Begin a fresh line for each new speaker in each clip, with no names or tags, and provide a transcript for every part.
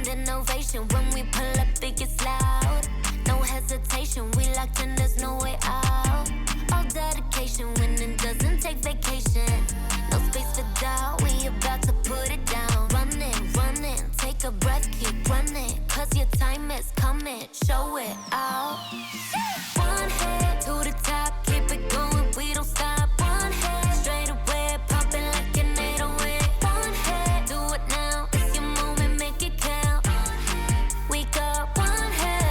standing ovation. When we pull up, it gets loud. No hesitation, we locked in, there's no way out. All dedication, winning doesn't take vacation. No space for doubt, we about to put it down. Running, take a breath, keep running. Cause your time is coming, show it out. One head to the top, keep it going, we don't stop. One head, straight away, popping like an 808. One head, do it now, it's your moment, make it count. We got one head.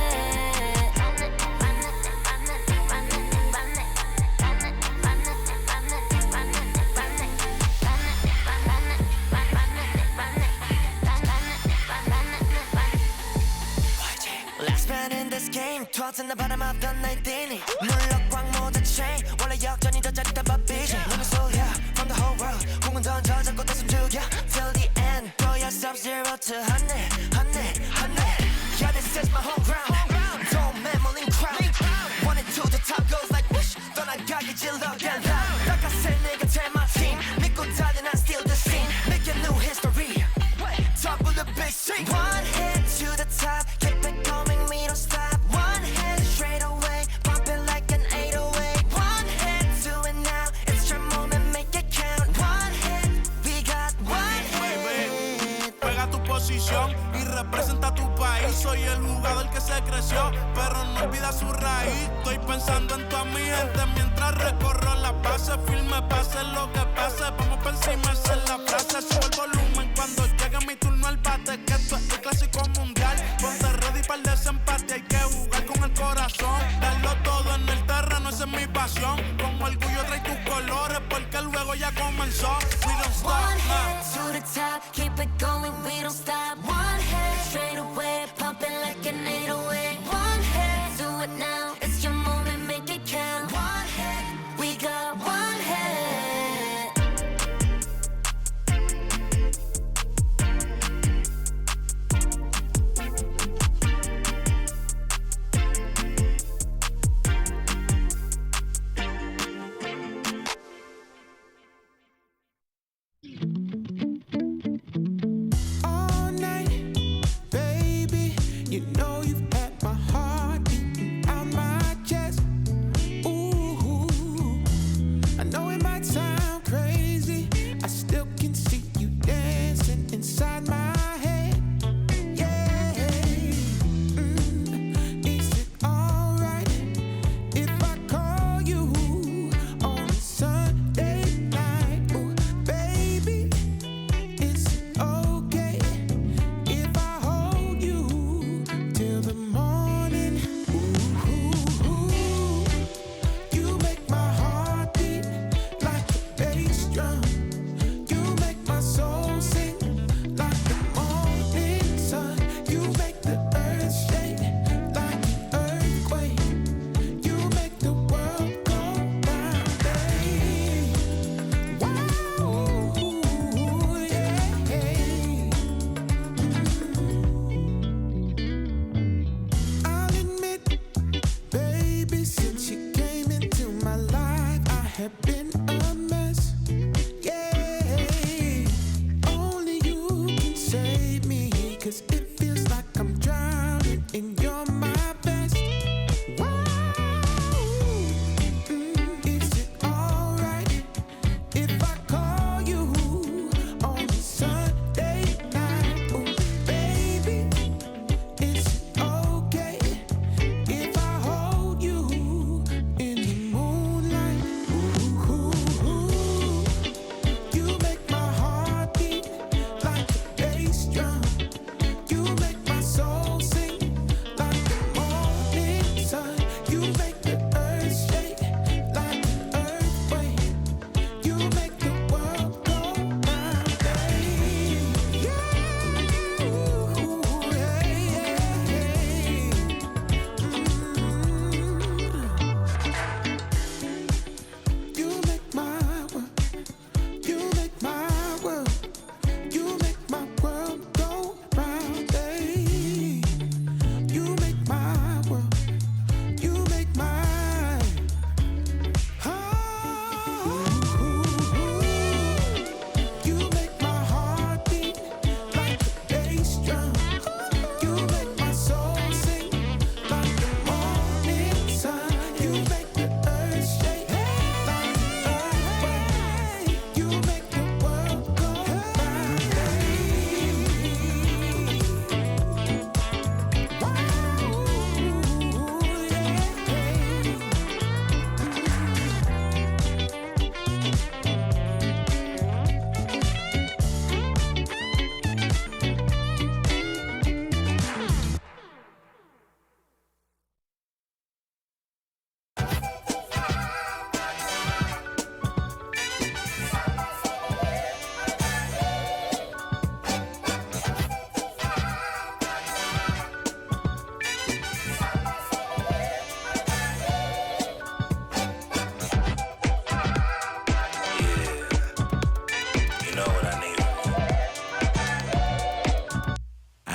Last man in this game, 터진 바람 앞던 날 뛰니 물럭광 모든 chain 원래 역전이 더 짜릿한 밥이지 눈을 쏠려 from the whole world 공은 던져 잡고 다 숨죽여 till the end 보여 sub-zero to 100 yeah this is my home ground don't memory crowd wanted to the top goes like whoosh 떠나가기 질러 get loud 나가세 내 곁에 my team 믿고 달린 I steal the scene make a new history top of the big scene one hit to the top keep it coming we don't stop one hit straight away bumping like an 808 one hit do it now it's your moment make it count one hit we got one hit
pega tu posición y representa tu país soy el jugador que se creció pero no olvida su raíz estoy pensando en toda mi gente mientras recorro la base firme pase lo que pase vamos por encima esa es la frase sube el volumen cuando llegue mi turno al bate que esto es el clásico mundial ponte ready para el desempate hay que jugar con el corazón darlo todo en el terreno esa es mi pasión con orgullo trae tus colores porque luego ya comenzó we don't stop
one head to the top keep it going we don't stop one head straight away pumping like an 808 one head do it now it's your moment make it count one head we got one head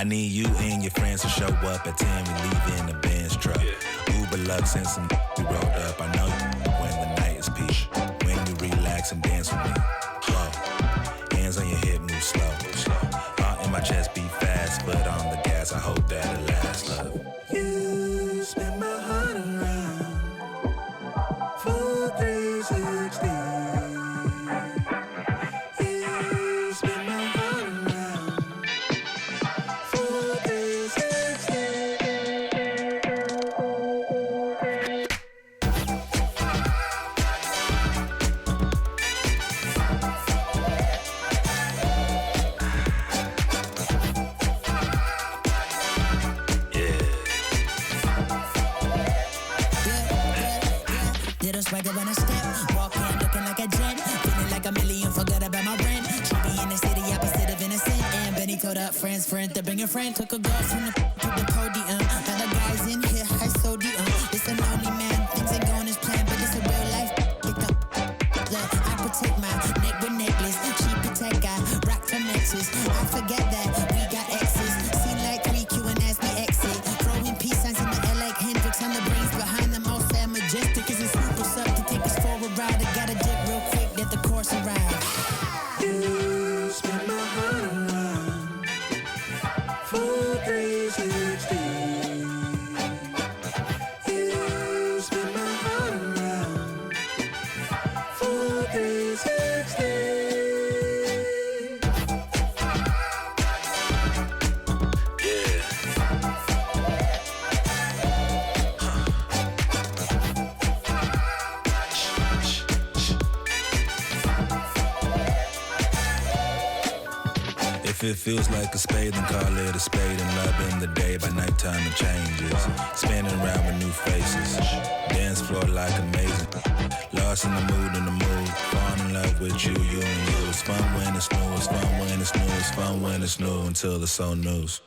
need you and your friends to show up at 10. We leave in the Benz truck. Uber Lux and some we rolled up. I know you when the night is peak. When you relax and dance with me. Whoa. Hands on your hip, move slow. Heart in my chest beat fast, but on the gas, I hope that it lasts. Love. You spin my heart around. Full 360. You spin my heart around. Full 360.
Little swagger when I step, walk in looking like a jet, feeling like a million, forgot about my rent. She be in the city, opposite of innocent. And Benny told up friends, to bring a friend. Took a girl from the to the podium. Now the guys in here, high sodium. It's a lonely man, things ain't going as planned, but it's a real life. Look, I protect my neck with necklace. She protect, I rock her nexus. I forget that we got exes. Seen like 3Q and as we exit. Throwing peace signs in the air like Hendrix. I'm the brains behind them, all sad majestic. Is it super up to take us for a ride? I gotta dip real quick, get the course around.
You spin my heart around. Full 360. You spin my heart around. Full 360. If it feels like a spade, then call it a spade. And love in the day, by nighttime it changes. Spinning around with new faces. Dance floor like amazing. Lost in the mood, Fall in love with you and you. It's fun when it's new, it's fun when it's new, it's fun when it's new until it's old news.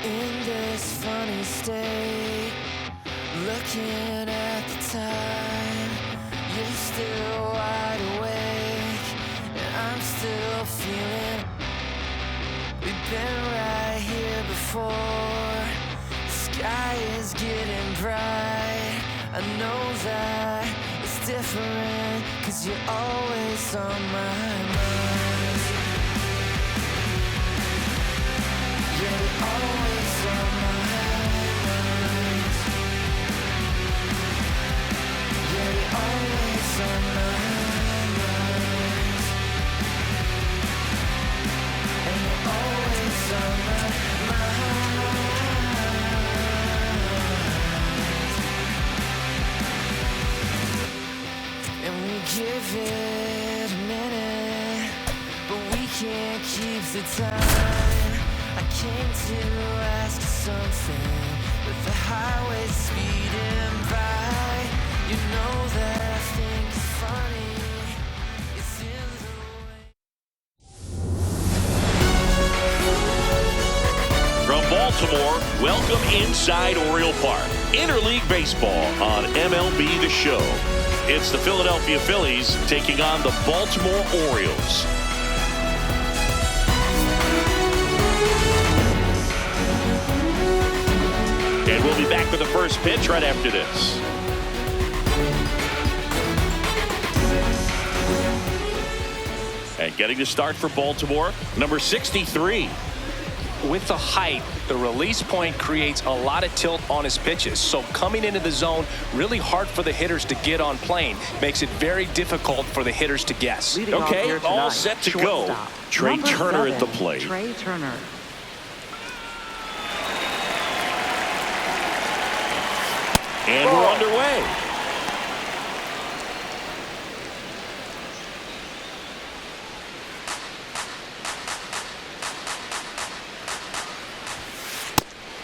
In this funny state, looking at the time, you're still wide awake, and I'm still feeling. We've been right here before. The sky is getting bright. I know that it's different, 'cause you're always on my mind. Yeah, you're always on my mind. Yeah, you're always on my mind. And you're always on my mind. And we give it a minute, but we can't keep the time. I came to ask you something, with the highway speeding by. You know that I think it's funny. It's in the way.
From Baltimore, welcome inside Oriole Park. Interleague Baseball on MLB The Show. It's the Philadelphia Phillies taking on the Baltimore Orioles. And we'll be back with the first pitch right after this. And getting to start for Baltimore, number 63.
With the height, the release point creates a lot of tilt on his pitches. So coming into the zone, really hard for the hitters to get on plane. Makes it very difficult for the hitters to guess.
Okay, all set to go. Trey Turner at the plate.
Trey Turner.
And we're underway.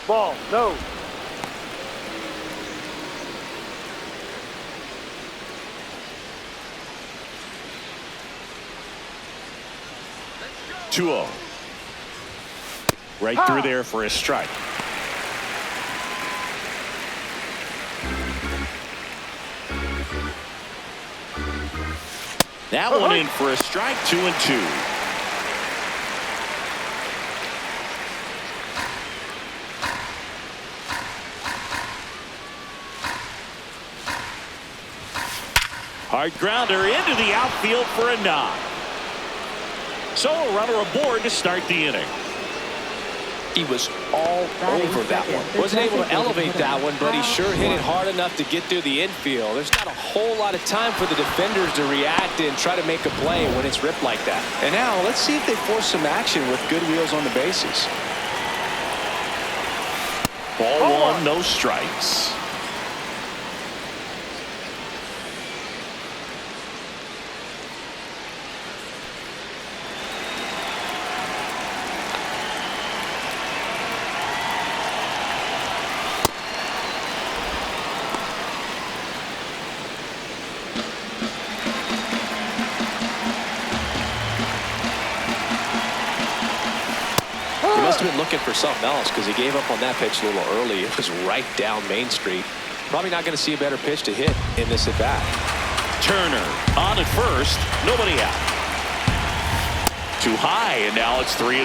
Ball, no.
Let's go. 2-0. Right through there for a strike. That one in for a strike. 2-2. Hard grounder into the outfield for a knock. So a runner aboard to start the inning.
He was all over that one. Wasn't able to elevate that one, but he sure hit it hard enough to get through the infield. There's not a whole lot of time for the defenders to react and try to make a play when it's ripped like that. And now let's see if they force some action with good wheels on the bases.
Ball 1, no strikes.
Been looking for something else because he gave up on that pitch a little early. It was right down Main Street. Probably not going to see a better pitch to hit in this at bat.
Turner on at first, nobody out. Too high, and now it's 3-1.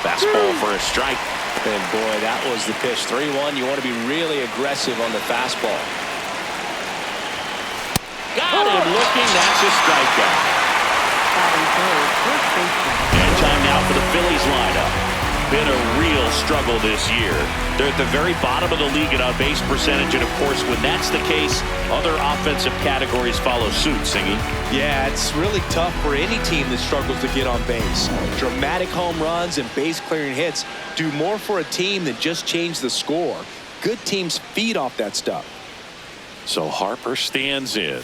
Fastball for a strike.
And boy, that was the pitch. 3-1. You want to be really aggressive on the fastball.
Got him looking. That's a strikeout. And time now for the Phillies lineup. Been a real struggle this year. They're at the very bottom of the league in on-base percentage, and of course, when that's the case, other offensive categories follow suit. Singy.
Yeah, it's really tough for any team that struggles to get on base. Dramatic home runs and base-clearing hits do more for a team than just change the score. Good teams feed off that stuff.
So Harper stands in.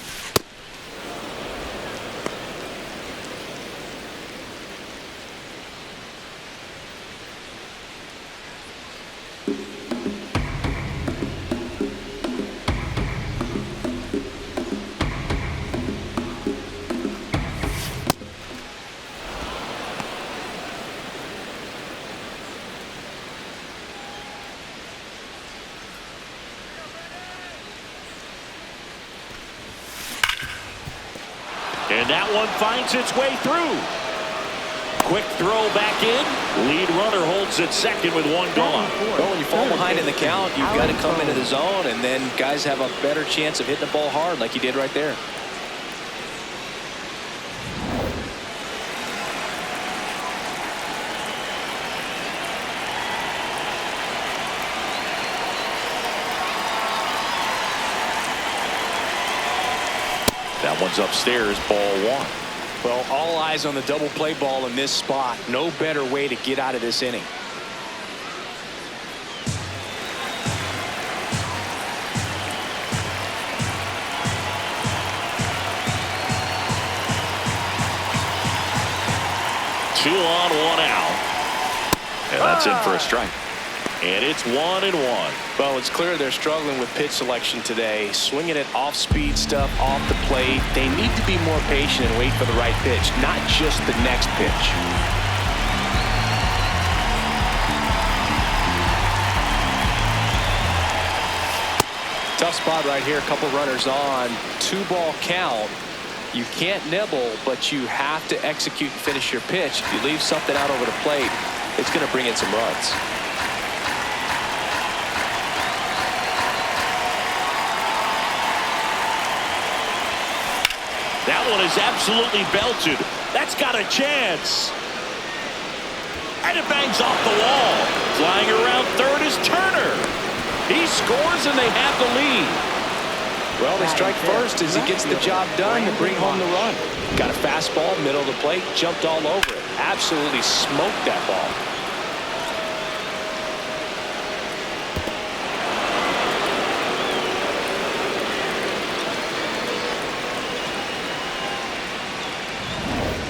And that one finds its way through. Quick throw back in. Lead runner holds at second with one gone.
Well, when you fall behind in the count, you've got to come into the zone, and then guys have a better chance of hitting the ball hard like he did right there.
That one's upstairs, ball 1.
Well, all eyes on the double play ball in this spot. No better way to get out of this inning.
Two on, one out. And that's in for a strike. And it's 1-1.
Well, it's clear they're struggling with pitch selection today. Swinging it off-speed stuff off the plate. They need to be more patient and wait for the right pitch, not just the next pitch. Tough spot right here. A couple runners on. 2-ball count. You can't nibble, but you have to execute and finish your pitch. If you leave something out over the plate, it's going to bring in some runs.
That one is absolutely belted. That's got a chance. And it bangs off the wall. Flying around third is Turner. He scores and they have the lead.
Well, they strike first as he gets the job done to bring home the run. Got a fastball, middle of the plate, jumped all over it. Absolutely smoked that ball.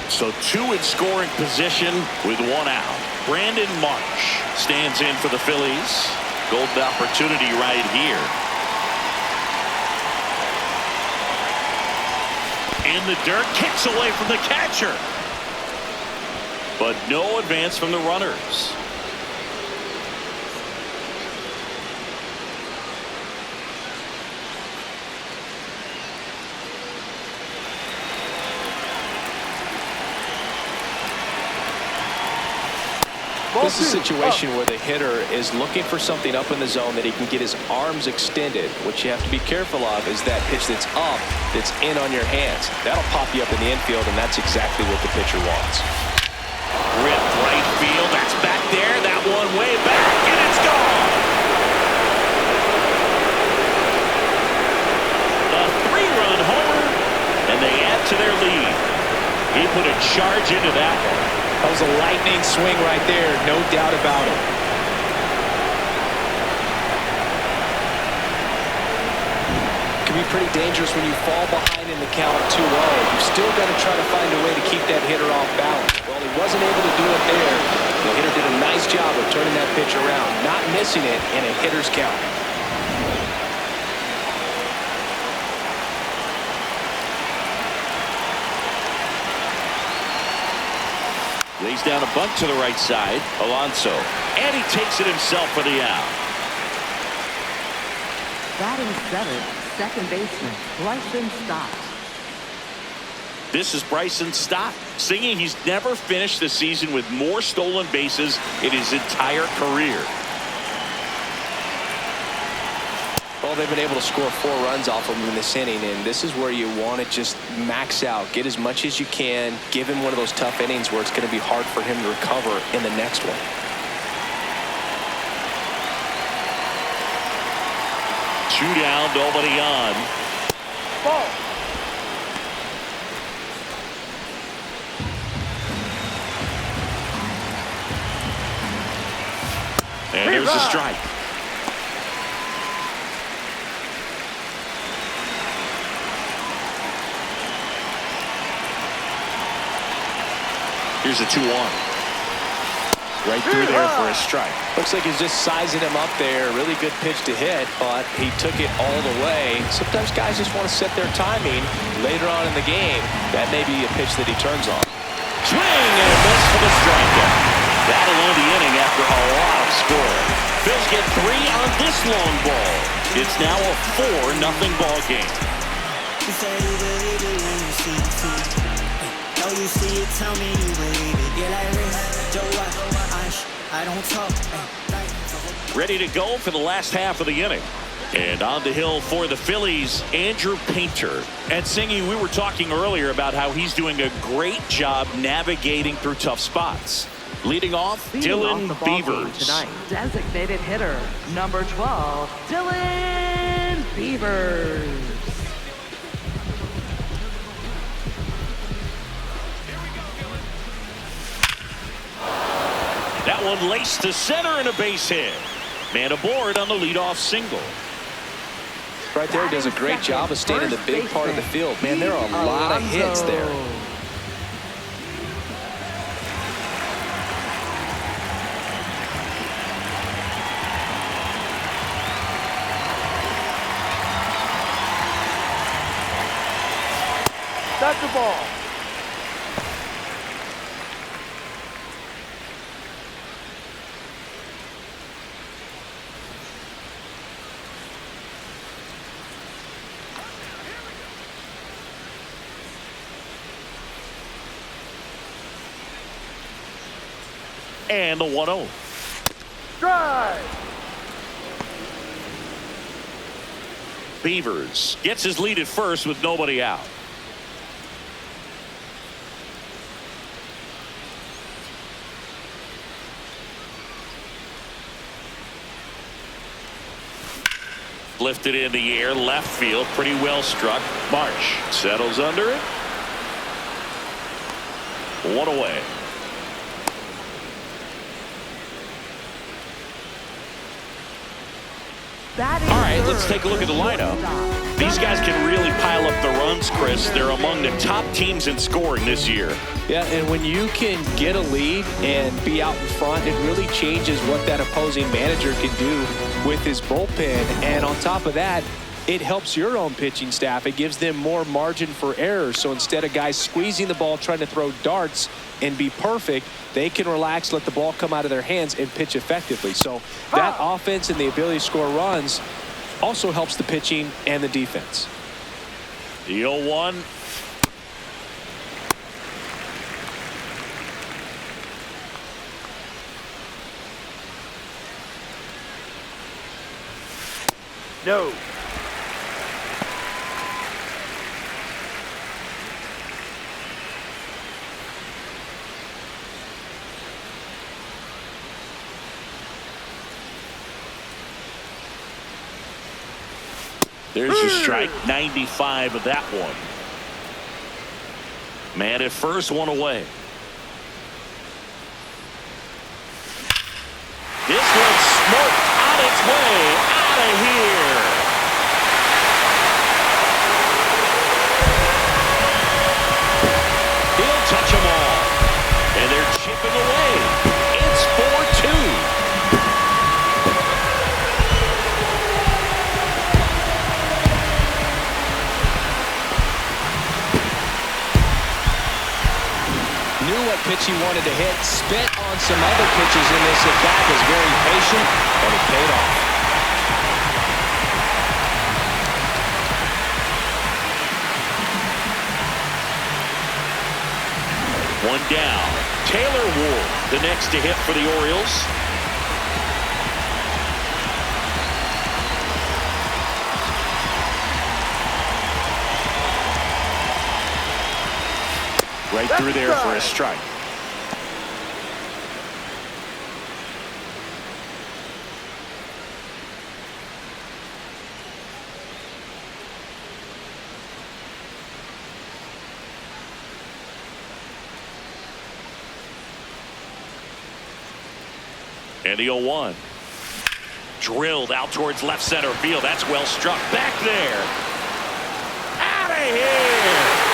So 2 in scoring position with 1 out. Brandon Marsh stands in for the Phillies. Golden opportunity right here. In the dirt, kicks away from the catcher. But no advance from the runners.
This is a situation where the hitter is looking for something up in the zone that he can get his arms extended. What you have to be careful of is that pitch that's up, that's in on your hands. That'll pop you up in the infield, and that's exactly what the pitcher wants.
Ripped right field. That's back there. That one way back, and it's gone. A 3-run homer, and they add to their lead. He put a charge into that one.
That was a lightning swing right there, no doubt about it. It can be pretty dangerous when you fall behind in the count 2-0. You've still got to try to find a way to keep that hitter off balance. Well, he wasn't able to do it there. The hitter did a nice job of turning that pitch around, not missing it in a hitter's count.
Lays down a bunt to the right side. Alonso. And he takes it himself for the out.
Batting 7th, second baseman, Bryson Stott.
This is Bryson Stott, singing he's never finished the season with more stolen bases in his entire career.
Well, they've been able to score 4 runs off of him in this inning, and this is where you want to just max out, get as much as you can, give him one of those tough innings where it's going to be hard for him to recover in the next one.
Two down, nobody on.
Ball.
And there's a strike. Here's a 2-1. Right through there for a strike.
Looks like he's just sizing him up there. Really good pitch to hit, but he took it all the way. Sometimes guys just want to set their timing later on in the game. That may be a pitch that he turns on.
Swing and a miss for the strikeout. That'll end the inning after a lot of scoring. Phillies get 3 on this long ball. It's now a 4-0 ball game.
Oh, you see it, tell me you believe it. Yeah, like this, Joe, I don't talk.
Ready to go for the last half of the inning. And on the hill for the Phillies, Andrew Painter. And Singy, we were talking earlier about how he's doing a great job navigating through tough spots. Leading off, Dylan Beavers.
Tonight, designated hitter, number 12, Dylan Beavers.
That one laced to center and a base hit. Man aboard on the leadoff single.
Right there, he does a great job of staying in the big part of the field. Man, there are a lot of hits there.
That's the ball.
And the 1-0.
Drive.
Beavers gets his lead at first with nobody out. Lifted in the air, left field, pretty well struck. Marsh settles under it. 1 away. All right, let's take a look at the lineup. These guys can really pile up the runs, Chris. They're among the top teams in scoring this year.
Yeah, and when you can get a lead and be out in front, it really changes what that opposing manager can do with his bullpen. And on top of that, it helps your own pitching staff. It gives them more margin for error. So instead of guys squeezing the ball, trying to throw darts and be perfect, they can relax, let the ball come out of their hands, and pitch effectively. So that offense and the ability to score runs also helps the pitching and the defense.
The 0-1.
No.
There's a strike. 95 of that one. Man at first, 1 away. This one's smoked on its way out of here. He'll touch them all. And they're chipping away. It's 4-2.
Knew what pitch he wanted to hit, spit on some other pitches in this at bat, was very patient, and it paid off.
One down. Taylor Ward, the next to hit for the Orioles. Right through there for a strike. And the 0-1. Drilled out towards left center field. That's well struck. Back there. Out of here.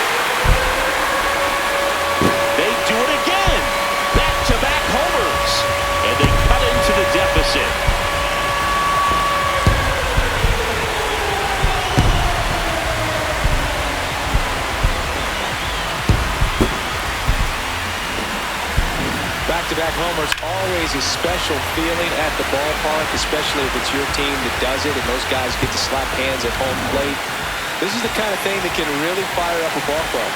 They do it again. Back-to-back homers. And they cut into the deficit.
Back-to-back homers, always a special feeling at the ballpark, especially if it's your team that does it and those guys get to slap hands at home plate. This is the kind of thing that can really fire up a ball club.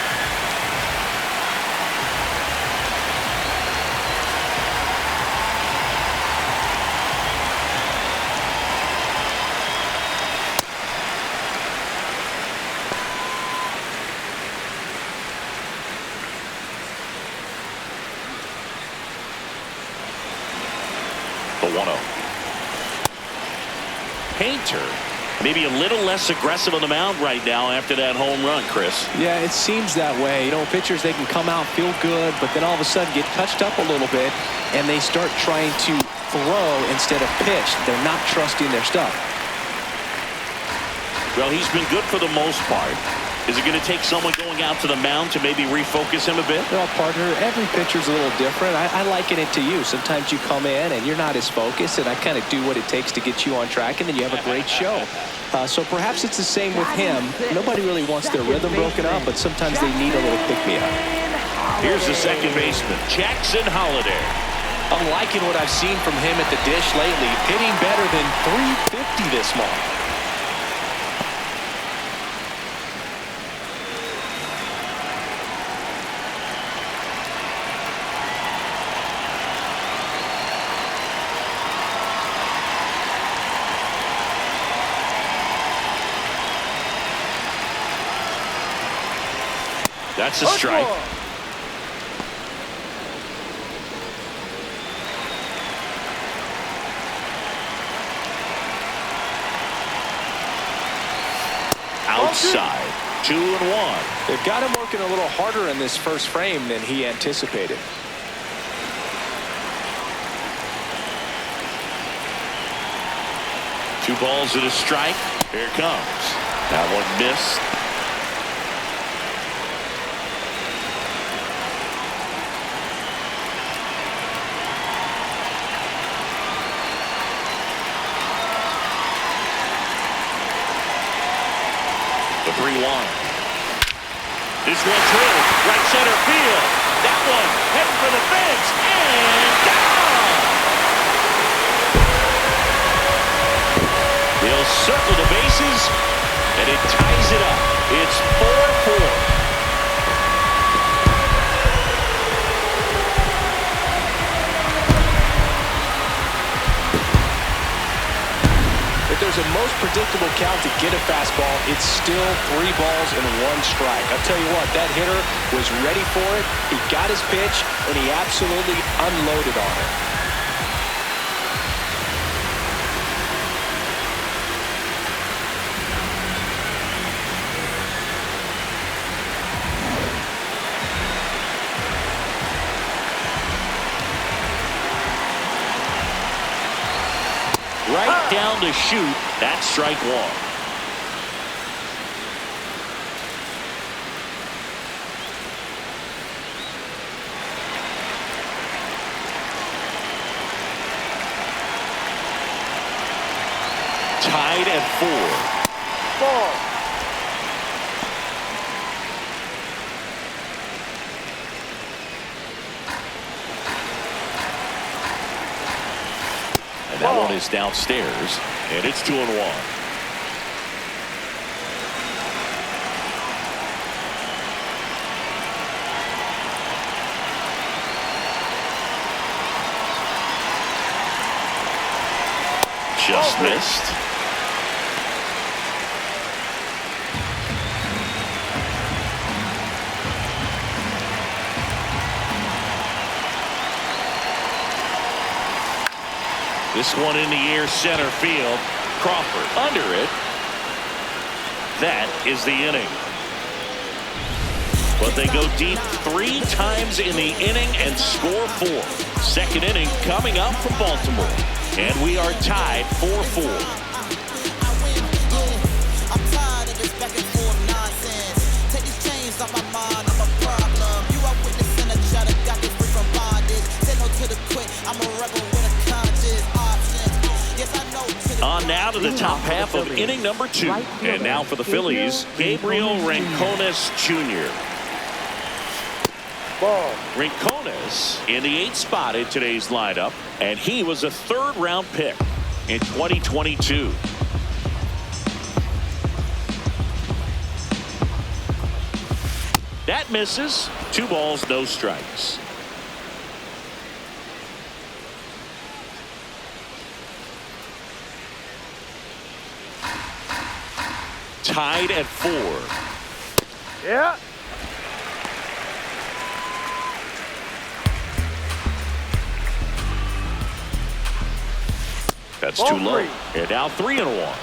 The 1-0. Painter, maybe a little less aggressive on the mound right now after that home run, Chris.
Yeah, it seems that way. You know, pitchers, they can come out, feel good, but then all of a sudden get touched up a little bit, and they start trying to throw instead of pitch. They're not trusting their stuff.
Well, he's been good for the most part. Is it going to take someone going out to the mound to maybe refocus him a bit?
Well, partner, every pitcher's a little different. I liken it to you. Sometimes you come in and you're not as focused, and I kind of do what it takes to get you on track, and then you have a great show. So perhaps it's the same with him. Nobody really wants their rhythm broken up, but sometimes they need a little pick-me-up.
Here's the second baseman, Jackson Holliday.
I'm liking what I've seen from him at the dish lately, hitting better than .350 this month.
That's a strike. outside. 2-1.
They've got him working a little harder in this first frame than he anticipated.
Two balls and a strike. Here it comes. That one missed. The 3-1. This one drilled right center field. That one heading for the fence and down. He'll circle the bases and it ties it up. It's 4-4.
If there's a most predictable count to get a fastball, it's still 3 balls and 1 strike. I'll tell you what, that hitter was ready for it. He got his pitch, and he absolutely unloaded on it.
Right down to shoot. That's strike 1. Tied at 4.
Ball.
And that one is downstairs, and it's 2-1. Just missed. This one in the air, center field. Crawford under it. That is the inning. But they go deep 3 times in the inning and score 4. Second inning coming up from Baltimore. And we are tied 4-4.
I'm tired of this back and forth nonsense. Take these chains off my mind, I'm a problem. You are witnessing a shot that got me free from bondage. Say no to the quit, I'm a rebel with a conscience. Options, yes I know.
On now to the top half of inning number 2. And now for the Phillies, Gabriel Rincones Jr.
Ball.
Rincones in the 8th spot in today's lineup, and he was a 3rd-round pick in 2022. That misses. 2 balls, no strikes. Tied at 4.
Yeah.
That's
Ball
too low.
3.
And now 3-1.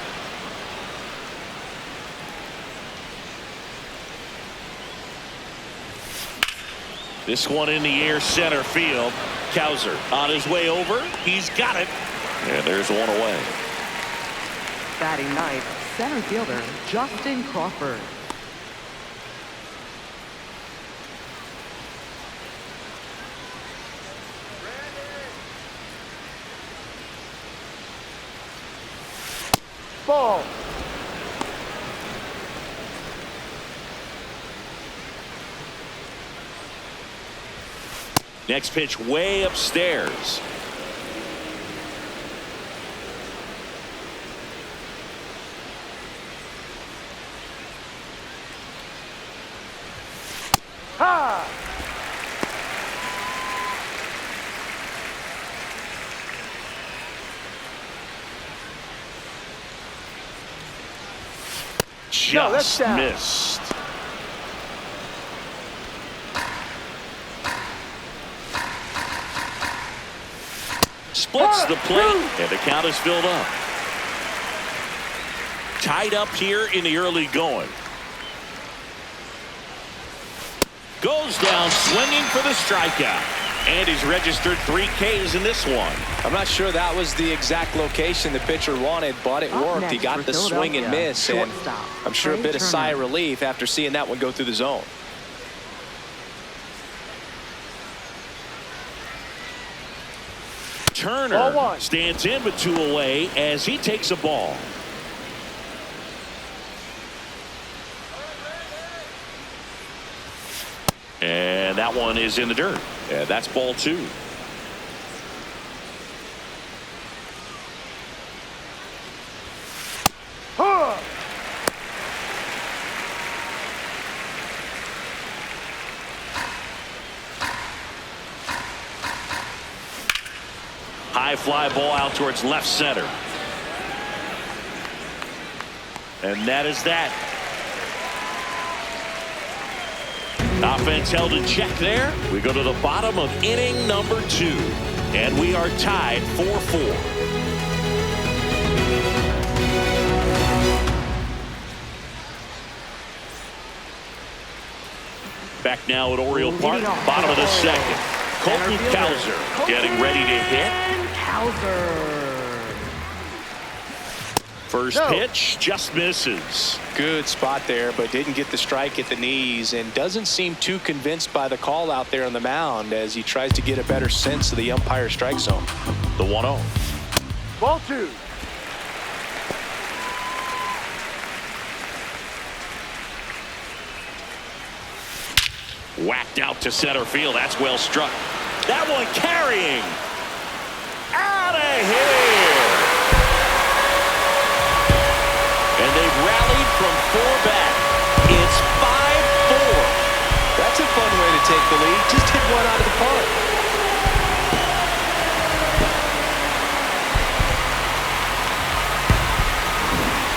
This one in the air, center field. Cowser on his way over. He's got it. And there's one away.
Batting ninth, center fielder Justin Crawford.
Ball.
Next pitch way upstairs.
Ha! No, that's
Just
down.
missed. Splits the plate, and the count is filled up. tied up here in the early going. Goes down swinging for the strikeout. And he's registered 3 Ks in this one.
I'm not sure that was the exact location the pitcher wanted, but it worked. He got the swing and miss, and I'm sure a bit of sigh of relief after seeing that one go through the zone.
Turner stands in with 2 away as he takes a ball. And that one is in the dirt. And that's ball 2. High fly ball out towards left center. And that is that. Offense held in check there. We go to the bottom of inning number 2. And we are tied 4-4. Back now at Oriole Park, bottom of the second. Colton Cowser getting ready to hit. First pitch just misses.
Good spot there, but didn't get the strike at the knees, and doesn't seem too convinced by the call out there on the mound as he tries to get a better sense of the umpire strike zone.
The 1-0.
Ball 2.
Whacked out to center field. That's well struck. That one carrying. Out of here. And they've rallied from 4 back. It's 5-4.
That's a fun way to take the lead. Just hit one out of the park.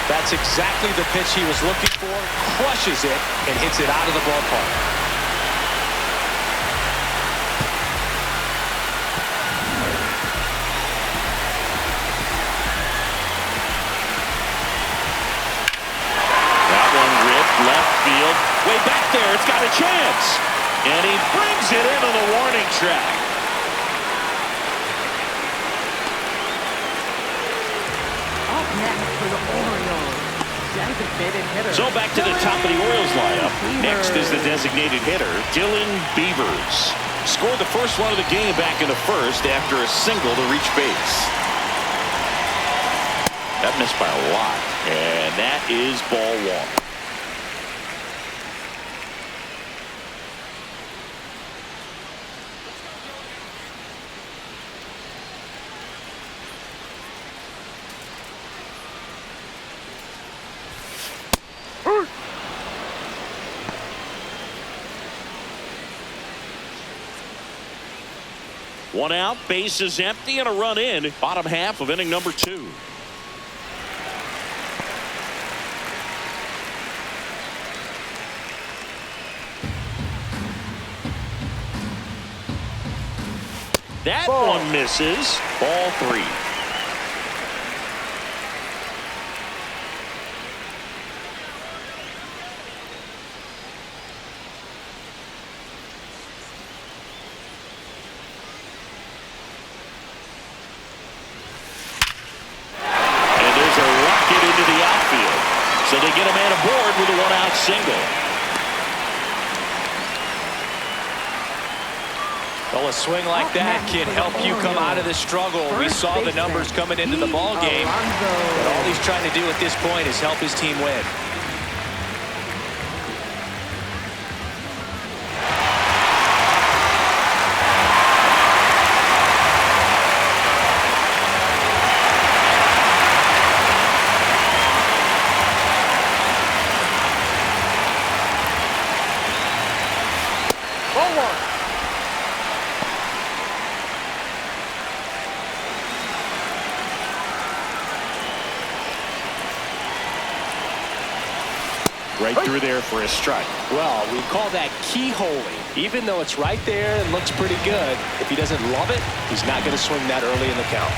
That's exactly the pitch he was looking for. Crushes it and hits it out of the ballpark.
Left field, way back there, it's got a chance. And he brings it into the warning track.
Up next for the Orioles, designated hitter.
So back to the top of the Orioles lineup. Next is the designated hitter, Dylan Beavers. Scored the first run of the game back in the first after a single to reach base. That missed by a lot. And that is ball 1. One out, base is empty, and a run in. Bottom half of inning number 2. That one misses. Ball 3. So they get a man aboard with a 1-out single.
Well, a swing like that can help you come out of the struggle. We saw the numbers coming into the ball game, but all he's trying to do at this point is help his team win.
Right through there for a strike.
Well, we call that keyholing. Even though it's right there and looks pretty good, if he doesn't love it, he's not going to swing that early in the count.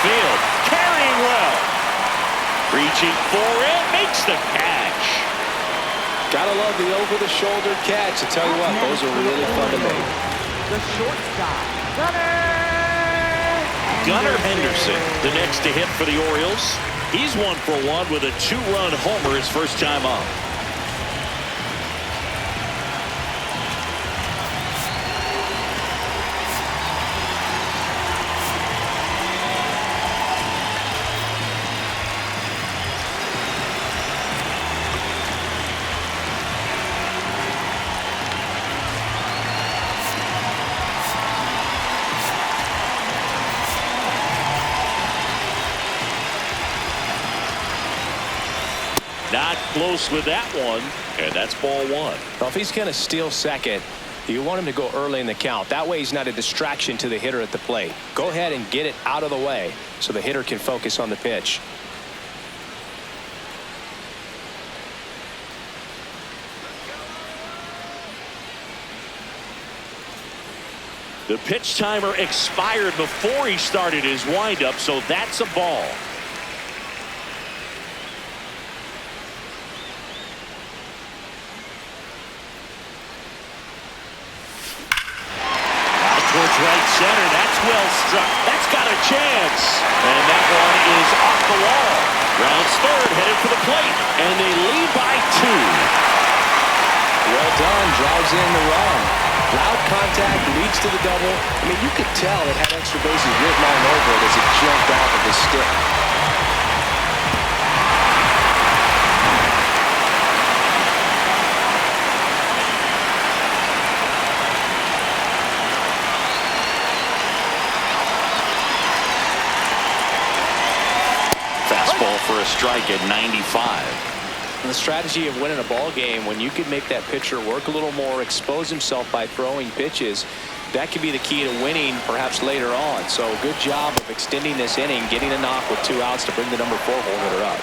field. Carrying well. Reaching for it. Makes the catch.
Gotta love the over-the-shoulder catch. I tell you what, those are really fun to make.
The shortstop,
Gunnar Henderson, the next to hit for the Orioles. He's 1 for 1 with a 2-run homer his first time up. Not close with that one, and that's ball 1.
Well, if he's going to steal second, you want him to go early in the count. That way he's not a distraction to the hitter at the plate. Go ahead and get it out of the way so the hitter can focus on the pitch.
The pitch timer expired before he started his windup, so that's a ball. Towards right center. That's well struck. That's got a chance. And that one is off the wall. Rounds third, headed for the plate. And they lead by 2.
Well done. Drives in the run. Loud contact, leads to the double. I mean, you could tell it had extra bases written all over it as it jumped off of his stick.
Fastball for a strike at 95.
And the strategy of winning a ball game, when you can make that pitcher work a little more, expose himself by throwing pitches, that could be the key to winning perhaps later on. So good job of extending this inning, getting a knock with 2 outs to bring the number 4 hole hitter up.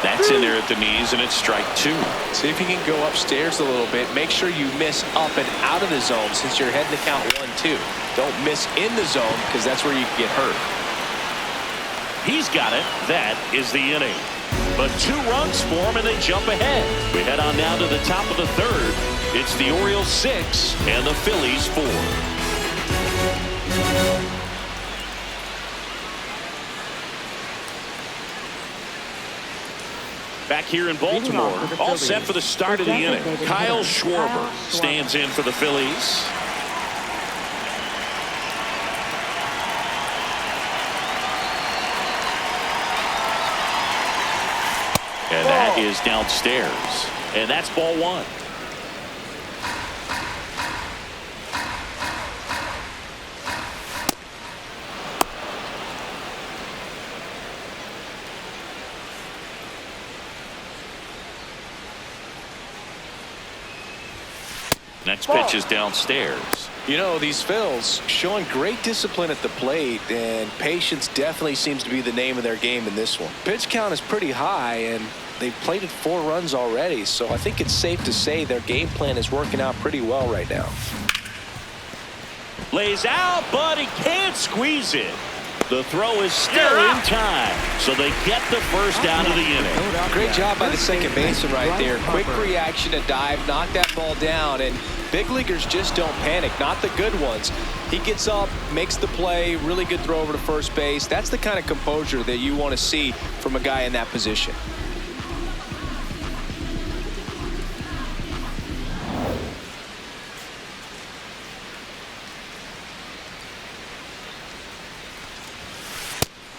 That's in there at the knees, and it's strike 2.
See if you can go upstairs a little bit. Make sure you miss up and out of the zone since you're heading to count 1-2. Don't miss in the zone because that's where you can get hurt.
He's got it. That is the inning. But 2 runs for him, and they jump ahead. We head on now to the top of the third. It's the Orioles 6 and the Phillies 4. Back here in Baltimore, all set for the start of the inning. Kyle Schwarber stands in for the Phillies. And that is downstairs. And that's ball 1. Next pitch is downstairs.
You know, these Phils showing great discipline at the plate, and patience definitely seems to be the name of their game in this one. Pitch count is pretty high, and they've plated 4 runs already, so I think it's safe to say their game plan is working out pretty well right now.
Lays out, but he can't squeeze it. The throw is still in time, so they get the first out of the inning.
Great job by the second baseman right there. Quick reaction to dive, knock that ball down, and big leaguers just don't panic, not the good ones. He gets up, makes the play, really good throw over to first base. That's the kind of composure that you want to see from a guy in that position.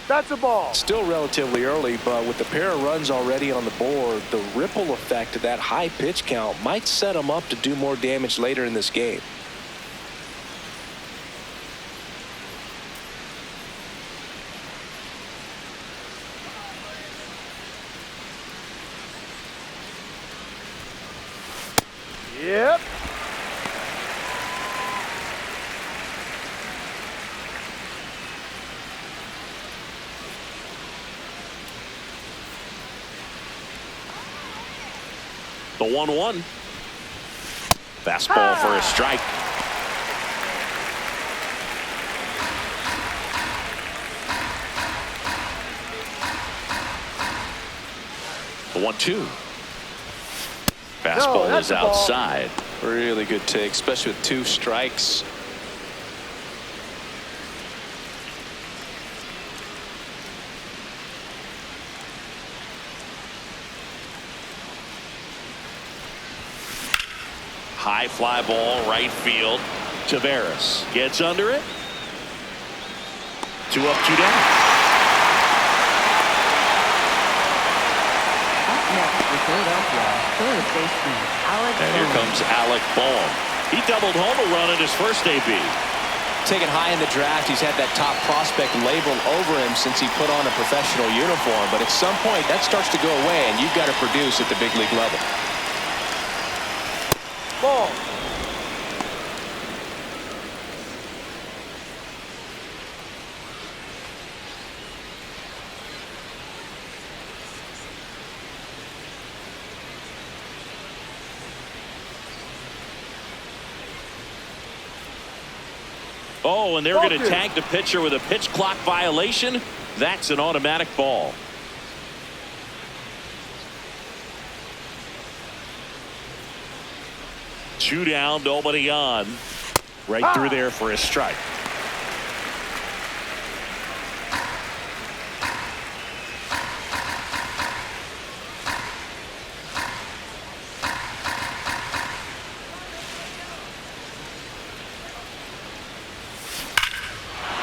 That's a ball.
Still relatively early, but with the pair of runs already on the board, the ripple effect of that high pitch count might set them up to do more damage later in this game.
Yep.
The 1-1. Fastball for a strike. The 1-2. Fastball is outside.
Really good take, especially with 2 strikes.
High fly ball, right field. Taveras gets under it. 2 up, 2 down.
Up next for Philadelphia, third baseman Alec
And here
Bohm.
comes Alec Bohm. He doubled home a run in his first AB.
Taken high in the draft, he's had that top prospect label over him since he put on a professional uniform. But at some point, that starts to go away, and you've got to produce at the big league level.
Ball.
Oh, and they're going to tag the pitcher with a pitch clock violation. That's an automatic ball. Two down, nobody on. Right through there for a strike.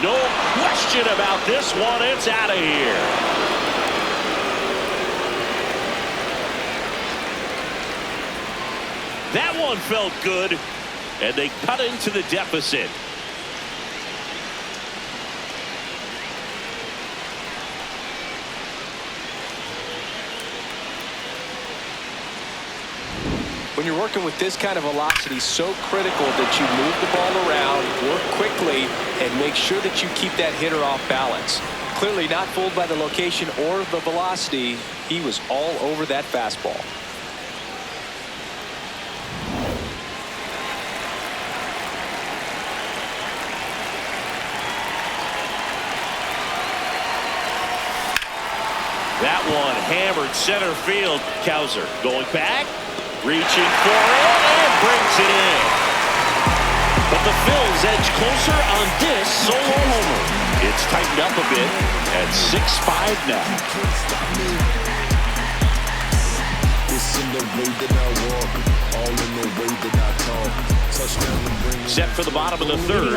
No question about this one. It's out of here. That one felt good, and they cut into the deficit.
When you're working with this kind of velocity, so critical that you move the ball around, work quickly, and make sure that you keep that hitter off balance. Clearly not fooled by the location or the velocity. He was all over that fastball.
That one hammered center field. Cowser going back, reaching for it, and brings it in. But the Phillies edge closer on this solo homer. It's tightened up a bit at 6-5 now. Set for the bottom of the third.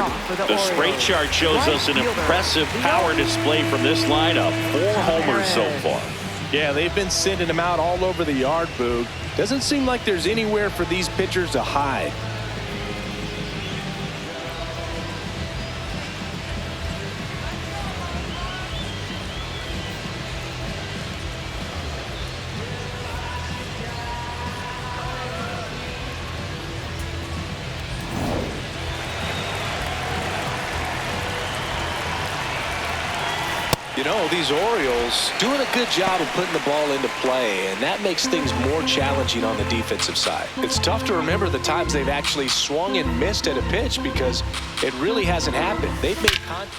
The spray chart shows us an impressive power display from this lineup. 4 homers so far.
Yeah, they've been sending him out all over the yard, Boog. Doesn't seem like there's anywhere for these pitchers to hide. You know, these Orioles doing a good job of putting the ball into play, and that makes things more challenging on the defensive side. It's tough to remember the times they've actually swung and missed at a pitch because it really hasn't happened. They've made contact.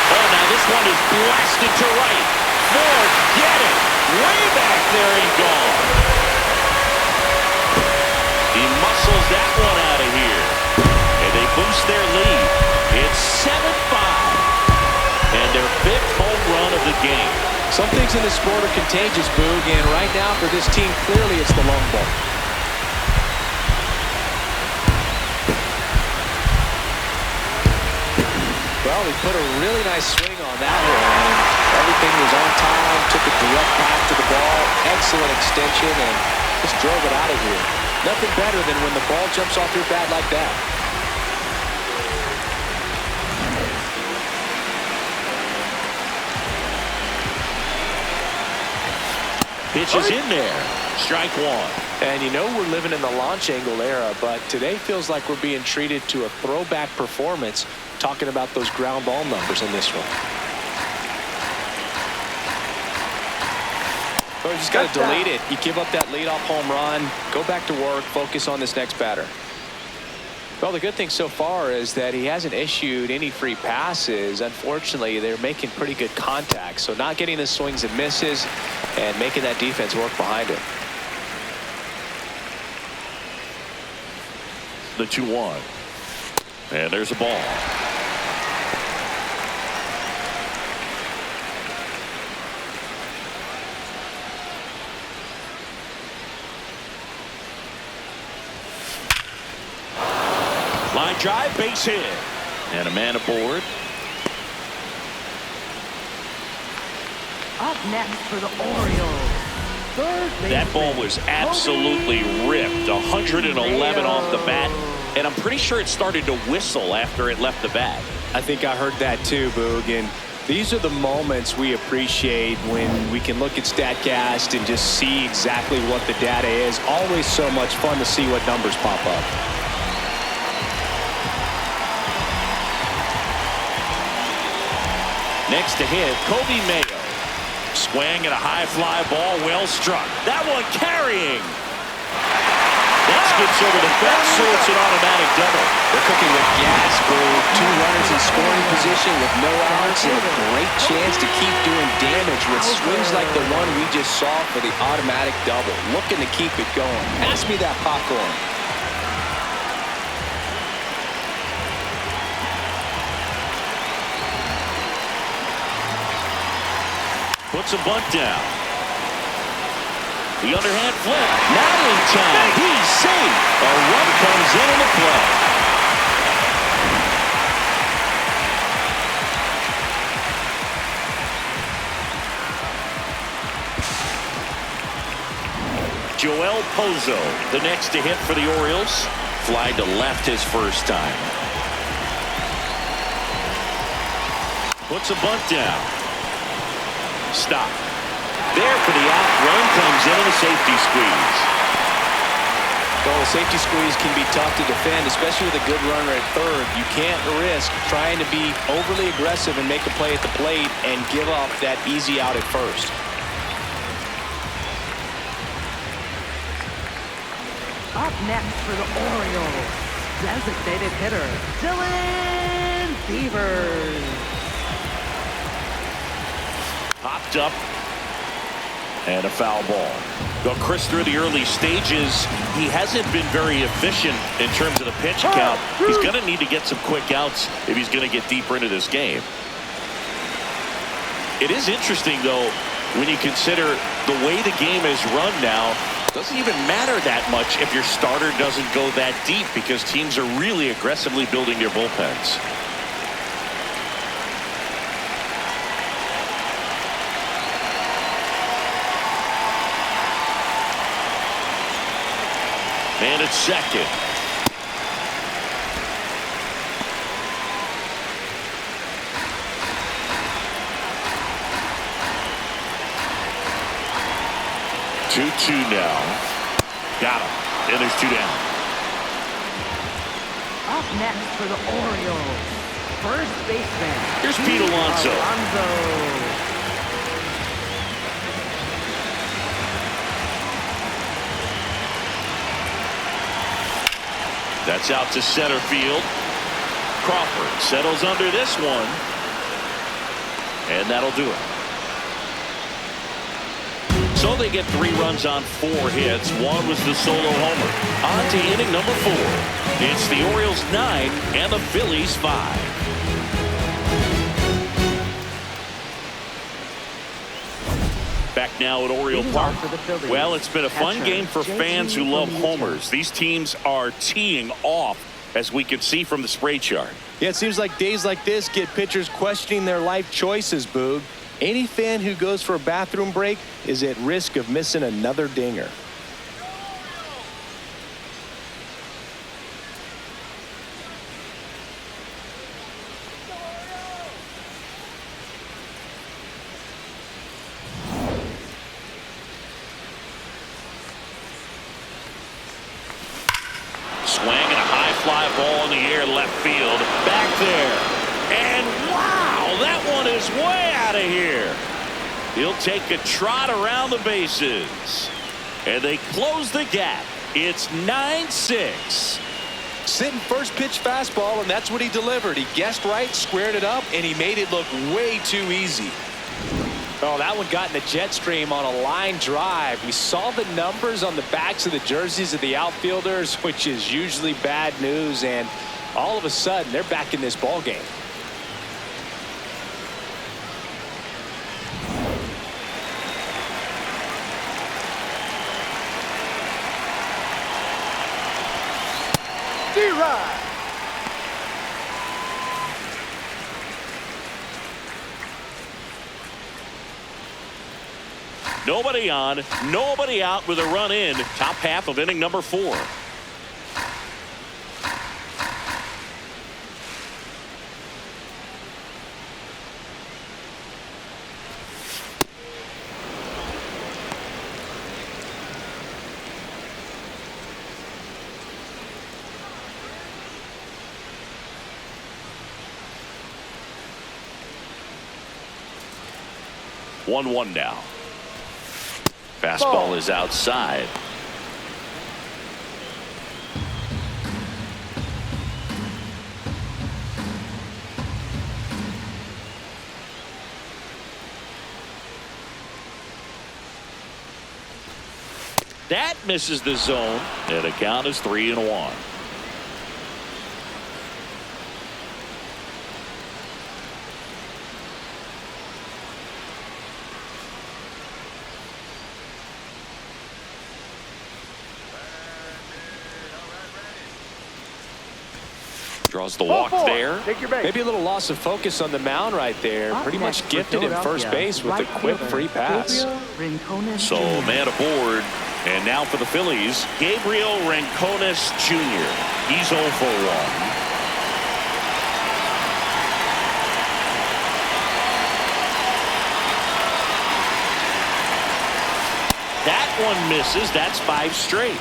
Oh, now this one is blasted to right. Forget it. Way back there and gone. He muscles that one out of here. And they boost their lead. It's 7-5. And their 5th home run of the game.
Some things in this sport are contagious, Boog, and right now for this team, clearly it's the long ball. Well, he put a really nice swing on that one. Everything was on time, took a direct path to the ball, excellent extension, and just drove it out of here. Nothing better than when the ball jumps off your bat like that.
Pitch is in there. Strike one.
And you know we're living in the launch angle era, but today feels like we're being treated to a throwback performance, talking about those ground ball numbers in this one. So you just got to delete it. You give up that leadoff home run, go back to work, focus on this next batter. Well, the good thing so far is that he hasn't issued any free passes. Unfortunately, they're making pretty good contact, so not getting the swings and misses and making that defense work behind him.
The 2-1. And there's a ball. Line drive, base hit. And a man aboard.
Up next for the Orioles, third baseman.
That ball was absolutely ripped. 111 off the bat. And I'm pretty sure it started to whistle after it left the bat.
I think I heard that too, Boog. And these are the moments we appreciate when we can look at StatCast and just see exactly what the data is. Always so much fun to see what numbers pop up.
Next to hit, Kobe Mayo. Swing and a high fly ball, well struck. That one carrying. That gets over the fence, so it's an automatic double.
They're cooking with gas, Boog. 2 runners in scoring position with no outs and a great chance to keep doing damage with swings like the one we just saw for the automatic double. Looking to keep it going. Pass me that popcorn.
Puts a bunt down. The underhand flip. Not in time. He's safe. A run comes in on the play. Joel Pozo, the next to hit for the Orioles. Fly to left his first time. Puts a bunt down. Stop. There for the out. Run comes in on a safety squeeze.
Well, a safety squeeze can be tough to defend, especially with a good runner at third. You can't risk trying to be overly aggressive and make a play at the plate and give up that easy out at first.
Up next for the Orioles, designated hitter, Dylan Beavers.
Popped up. And a foul ball. Well, Chris, through the early stages, he hasn't been very efficient in terms of the pitch count. He's going to need to get some quick outs if he's going to get deeper into this game. It is interesting, though, when you consider the way the game is run now. It doesn't even matter that much if your starter doesn't go that deep because teams are really aggressively building their bullpens. And it's second. Two now. Got him. And there's 2 down.
Up next for the Orioles, first baseman.
Here's Pete Alonso. That's out to center field. Crawford settles under this one. And that'll do it. So they get 3 runs on 4 hits. 1 was the solo homer. On to inning number 4. It's the Orioles 9 and the Phillies 5. Back now at Oriole Park. Well, it's been a fun game for fans who love homers. These teams are teeing off, as we can see from the spray chart.
Yeah, it seems like days like this get pitchers questioning their life choices, Boog. Any fan who goes for a bathroom break is at risk of missing another dinger.
Swing and a high fly ball in the air left field. Back there. And wow, that one is way out of here. He'll take a trot around the bases. And they close the gap. It's 9-6.
Sitting first pitch fastball, and that's what he delivered. He guessed right, squared it up, and he made it look way too easy. Oh, that one got in the jet stream on a line drive. We saw the numbers on the backs of the jerseys of the outfielders, which is usually bad news, and all of a sudden, they're back in this ball game.
D-Rod.
Nobody on, nobody out with a run in. Top half of inning number 4. One now. Fastball is outside. That misses the zone, and the count is 3-1. Draws the walk there.
Maybe a little loss of focus on the mound right there. Pretty much gifted in first base with a quick free pass.
So man aboard. And now for the Phillies, Gabriel Rincones Jr. He's 0 for 1. That one misses. That's 5 straight.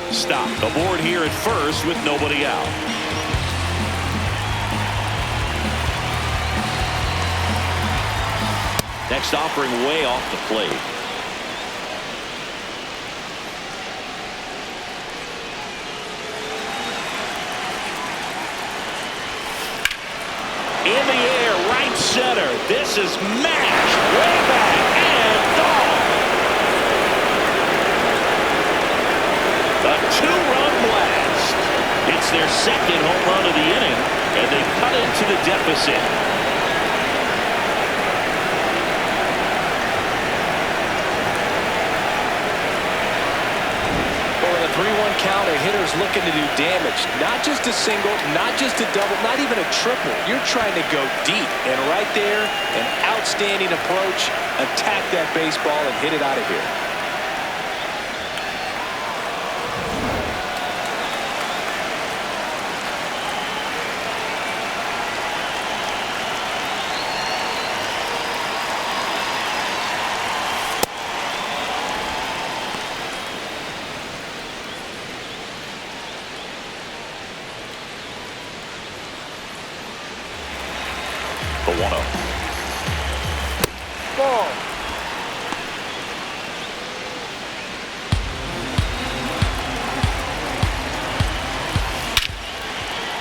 Stop aboard here at first with nobody out. Next offering way off the plate. In the air, right center. This is mashed way back and gone. A 2-run blast. It's their second home run of the inning, and they cut into the deficit.
Well, in a 3-1 count, a hitter's looking to do damage. Not just a single, not just a double, not even a triple. You're trying to go deep, and right there, an outstanding approach. Attack that baseball and hit it out of here.
The 1-0.
Ball.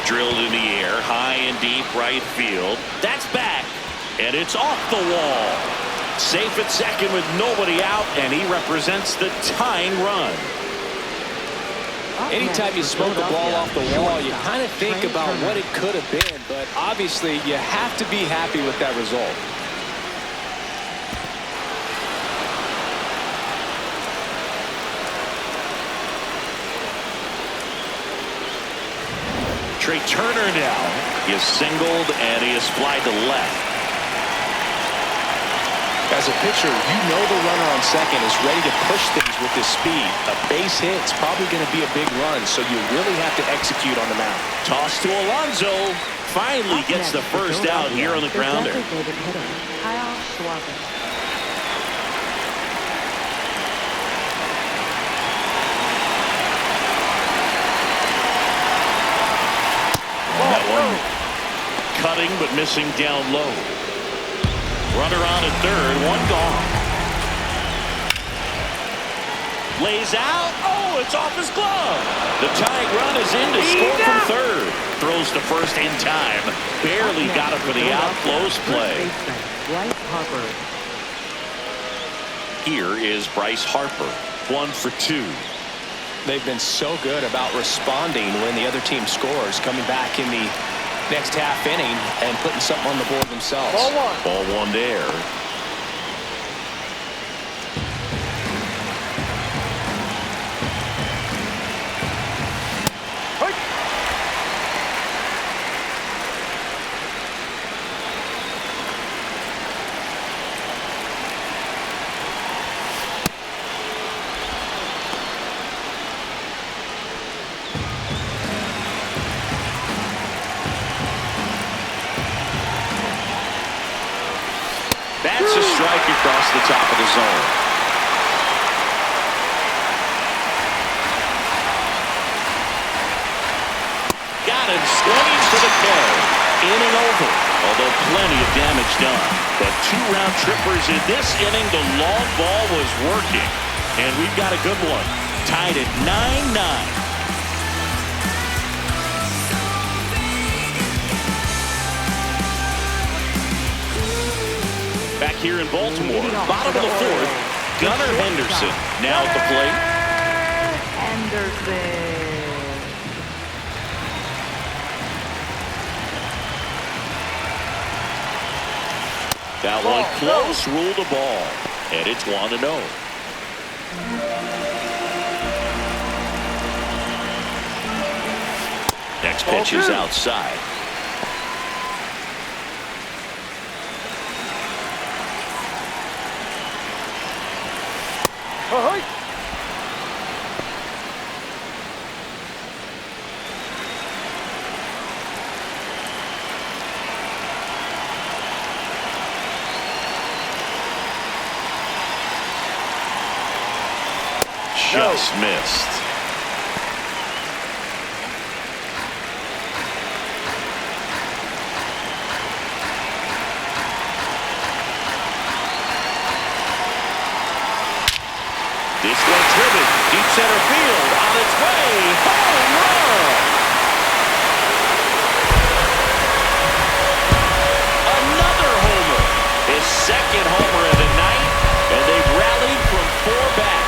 Drilled in the air, high and deep right field. That's back, and it's off the wall. Safe at second with nobody out, and he represents the tying run.
Anytime you smoke a ball off the wall, you kind of think about what it could have been, but obviously you have to be happy with that result.
Trey Turner now. He is singled, and he is flied to left.
As a pitcher, you know the runner on second is ready to push things with his speed. A base hit's probably going to be a big run, so you really have to execute on the mound.
Toss to Alonso. finally gets the first out here on the grounder.
Designated hitter, Kyle Schwarber.
That one cutting but missing down low. Runner on at third, one gone. Lays out. Oh, it's off his glove. The tying run is in to score from third. Throws to first in time. Barely got it for the out. Close play.
Bryce Harper.
Here is Bryce Harper. 1 for 2.
They've been so good about responding when the other team scores, coming back in the next half inning and putting something on the board themselves.
Ball one.
Ball one there. That's a strike across the top of the zone. Got him swinging for the K. Inning over, although plenty of damage done. But 2 round trippers in this inning. The long ball was working. And we've got a good one. Tied at 9-9. Back here in Baltimore, bottom of the 4th, Gunnar Henderson now at the plate.
Henderson.
That one close, ruled the ball, and it's 1-0. Next pitch is outside. Just missed. This one driven deep center field on its way. Home run! Another homer. His second homer of the night, and they've rallied from 4 back.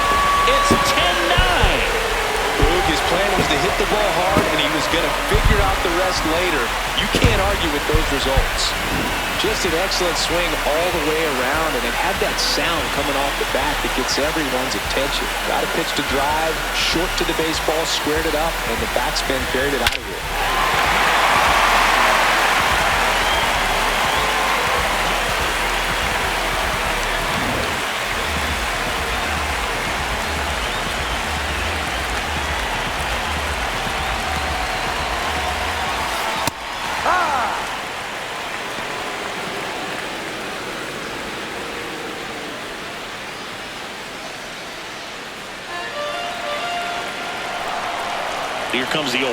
It's 10-9.
His plan was to hit the ball hard, and he was going to figure out the rest later. You can't argue with those results. Just an excellent swing all the way around, and it had that sound coming off the bat that gets everyone's attention. Got a pitch to drive, short to the baseball, squared it up, and the backspin carried it out of here.
Here comes the 0-1.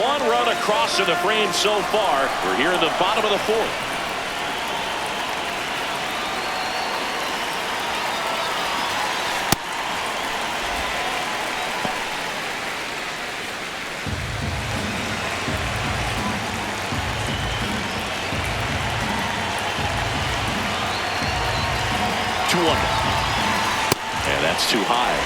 One run across to the frame so far. We're here in the bottom of the 4th. And that's too high.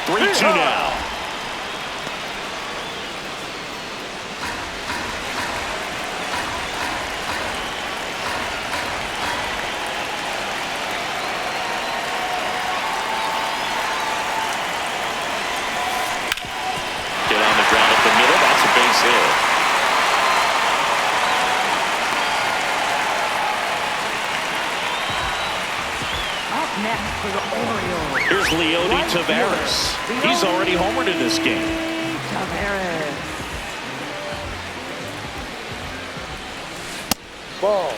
Three-two now. base hit.
Up next for the Orioles.
Here's Leody Taveras. He's already homered in this game.
Taveras.
Ball.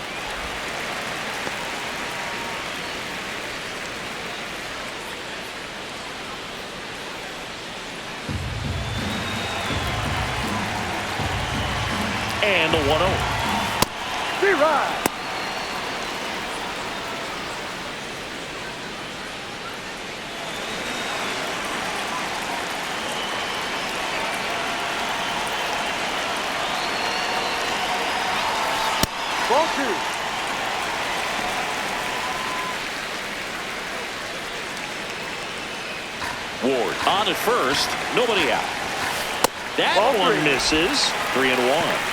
And the 1-0.
Three-ride. Ball 2.
Ward on at first. Nobody out. That
Ball
one
3.
misses. 3-1.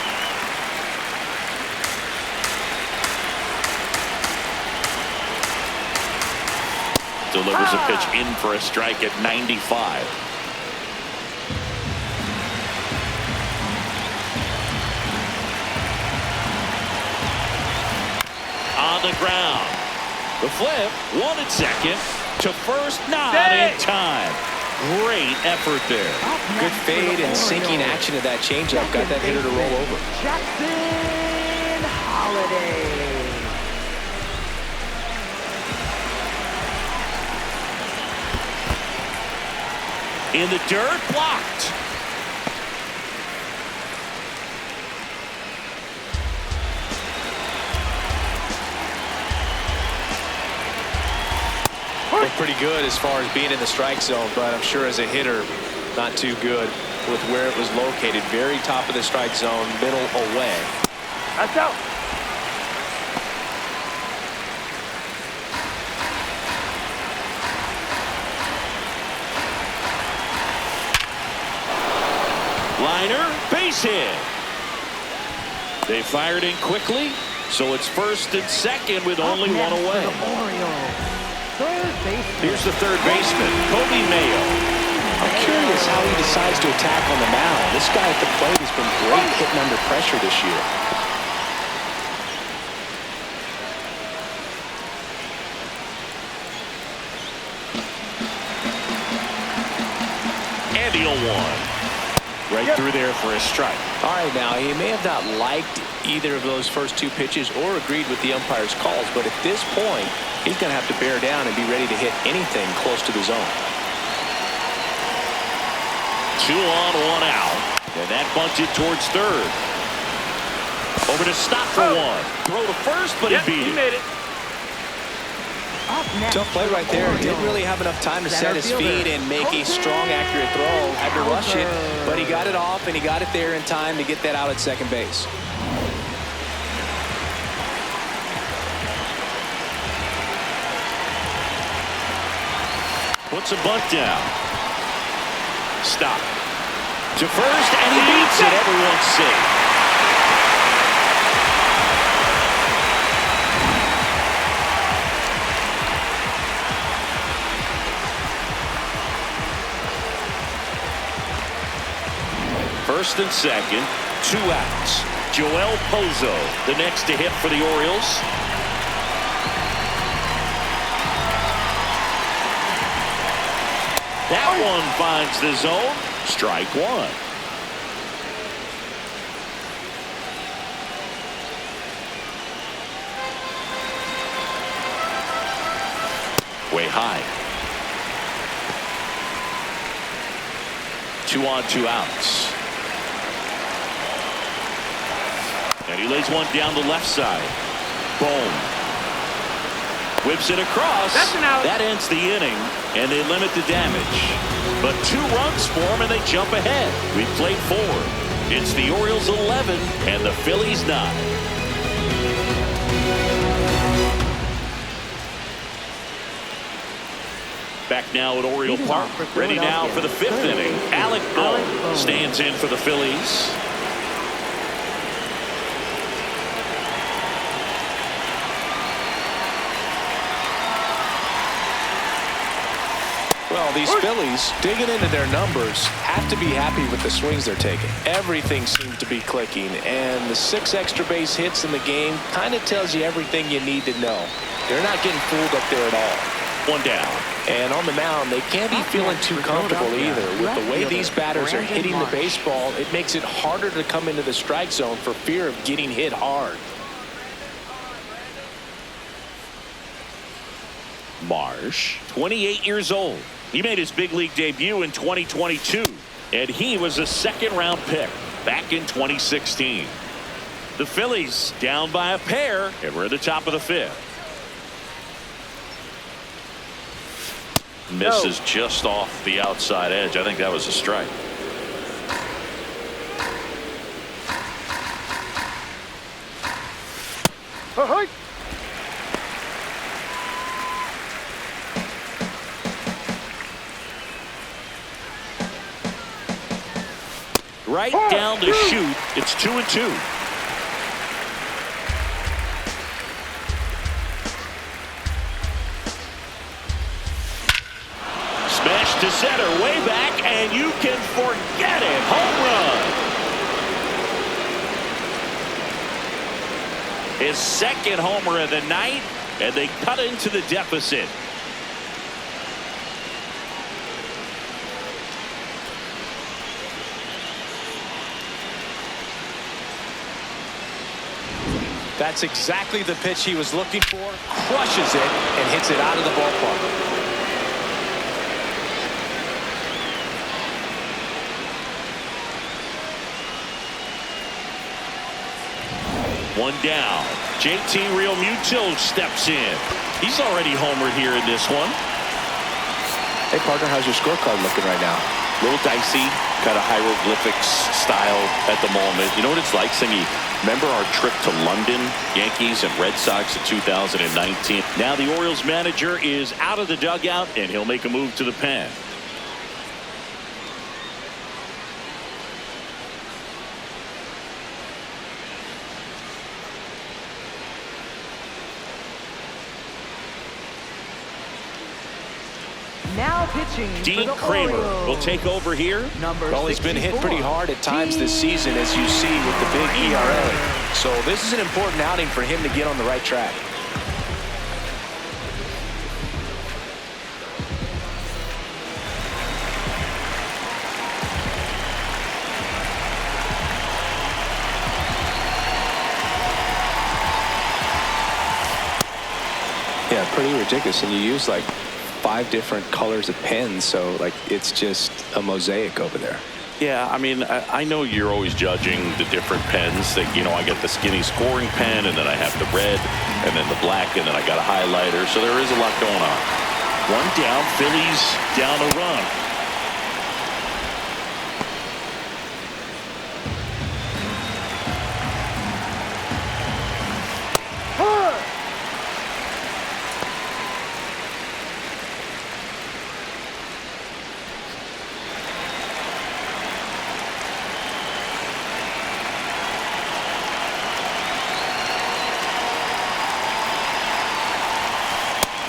Delivers a pitch in for a strike at 95. On the ground. The flip. One at second. To first. Not in time. Great effort there.
Good fade and sinking action of that changeup. Got that hitter to roll over.
Jackson Holiday.
In the dirt, blocked.
Looked pretty good as far as being in the strike zone, but I'm sure as a hitter, not too good with where it was located. Very top of the strike zone, middle away.
That's out.
Liner, base hit. They fired in quickly, so it's first and second with only
Up
one
next
away.
for the Orioles. Third baseman.
Here's the third baseman, Kobe Mayo.
I'm curious how he decides to attack on the mound. This guy at the plate has been great hitting under pressure this year.
And he'll one. Right through there for a strike.
All right, now, he may have not liked either of those first two pitches or agreed with the umpire's calls, but at this point, he's going to have to bear down and be ready to hit anything close to the zone.
2 on, 1 out. And that bunted towards third. Over to stop for one. Throw to first, but he beat it.
made it.
Up next
Tough play
for the
right there. Didn't
Orioles.
really have enough time to set his
Center
feet
fielder,
and make a strong, accurate throw. Had to rush it, but he got it off, and he got it there in time to get that out at second base.
Puts a bunt down. Stop. To first, and he beats it. Everyone's safe. First and second, 2 outs. Joel Pozo, the next to hit for the Orioles. That one finds the zone. Strike one. Way high. 2 on, 2 outs. And he lays one down the left side. Boom. Whips it across.
That's an out.
That ends the inning, and they limit the damage. But 2 runs for them, and they jump ahead. We played 4. It's the Orioles 11 and the Phillies 9. Back now at Oriole Park. Ready now for the 5th inning. Alec Bohm stands in for the Phillies.
Well, these Phillies, digging into their numbers, have to be happy with the swings they're taking. Everything seems to be clicking, and the 6 extra base hits in the game kind of tells you everything you need to know. They're not getting fooled up there at all.
1 down.
And on the mound, they can't be feeling too comfortable either. With the way these batters are hitting the baseball, it makes it harder to come into the strike zone for fear of getting hit hard.
Marsh, 28 years old. He made his big league debut in 2022, and he was a second-round pick back in 2016. The Phillies down by a pair, and we're at the top of the 5th. Misses just off the outside edge. I think that was a strike. Right down to shoot. It's 2-2. Smash to center, way back, and you can forget it. Home run. His second homer of the night, and they cut into the deficit.
That's exactly the pitch he was looking for. Crushes it and hits it out of the ballpark.
One down. JT Realmuto steps in. He's already homered here in this one.
Hey, partner, how's your scorecard looking right now?
A little dicey, kind of hieroglyphics style at the moment. You know what it's like, Singy? Remember our trip to London, Yankees and Red Sox in 2019? Now the Orioles manager is out of the dugout, and he'll make a move to the pen.
Now pitching
Dean
for the
Kramer
Orioles.
will take over here.
Well, he's been hit pretty hard at times this season, as you see with the big ERA. So this is an important outing for him to get on the right track. Yeah, pretty ridiculous. And you use like 5 different colors of pens, so like it's just a mosaic over there.
Yeah, I mean, I know you're always judging the different pens. That, you know, I got the skinny scoring pen, and then I have the red, and then the black, and then I got a highlighter. So there is a lot going on. One down, Phillies down a run.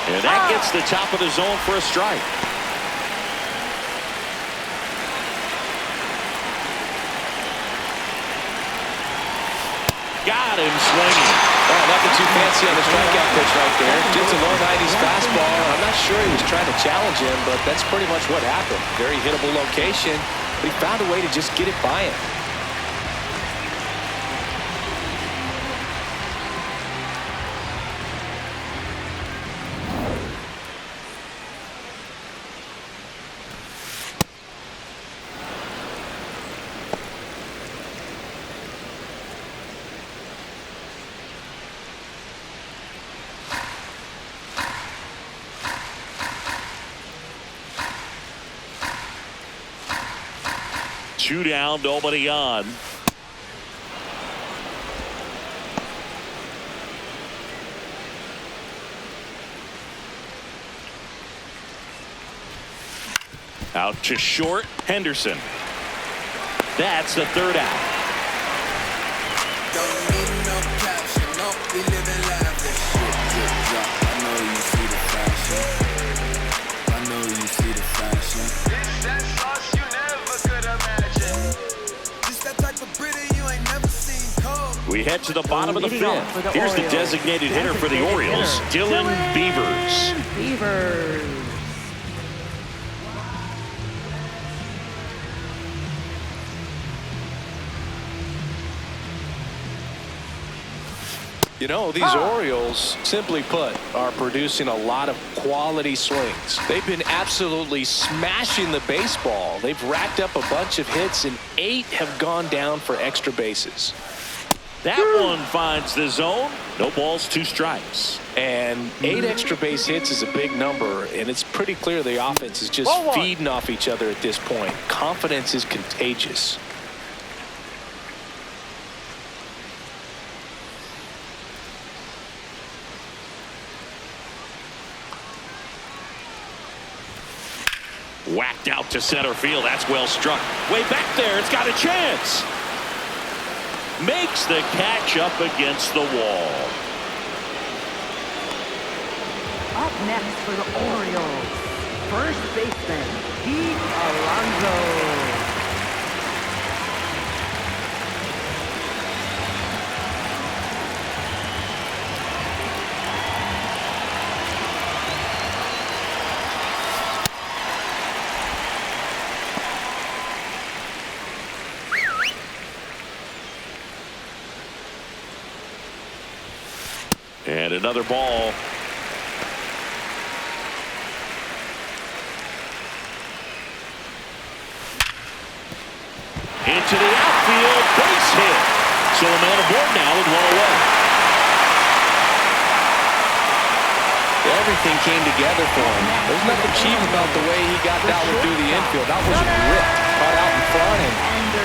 And that gets the top of the zone for a strike. Got him swinging.
Oh, nothing too fancy on the strikeout pitch right there. Just a low 90s fastball. I'm not sure he was trying to challenge him, but that's pretty much what happened. Very hittable location, but he found a way to just get it by him.
Two down, nobody on. Out to short, Henderson. That's the third out.
Don't need no caption, no, we living live. This shit drip drop. I know you see the fashion. I know you see the fashion.
We head to the bottom of the
Leading off for
fifth.
the
Here's the
Orioles.
designated hitter for the Orioles, Dylan Beavers.
Beavers.
You know, these Orioles, simply put, are producing a lot of quality swings. They've been absolutely smashing the baseball. They've racked up a bunch of hits, and 8 have gone down for extra bases.
That one finds the zone. No balls, 2 strikes.
And 8 extra base hits is a big number, and it's pretty clear the offense is just feeding off each other at this point. Confidence is contagious.
Whacked out to center field. That's well struck. Way back there. It's got a chance. Makes the catch up against the wall.
Up next for the Orioles, first baseman, Pete Alonso.
And another ball. Into the outfield, base hit. So a man aboard now with 1 away.
Everything came together for him. There's nothing cheap about the way he got that one through the infield. That was ripped, caught out in front, and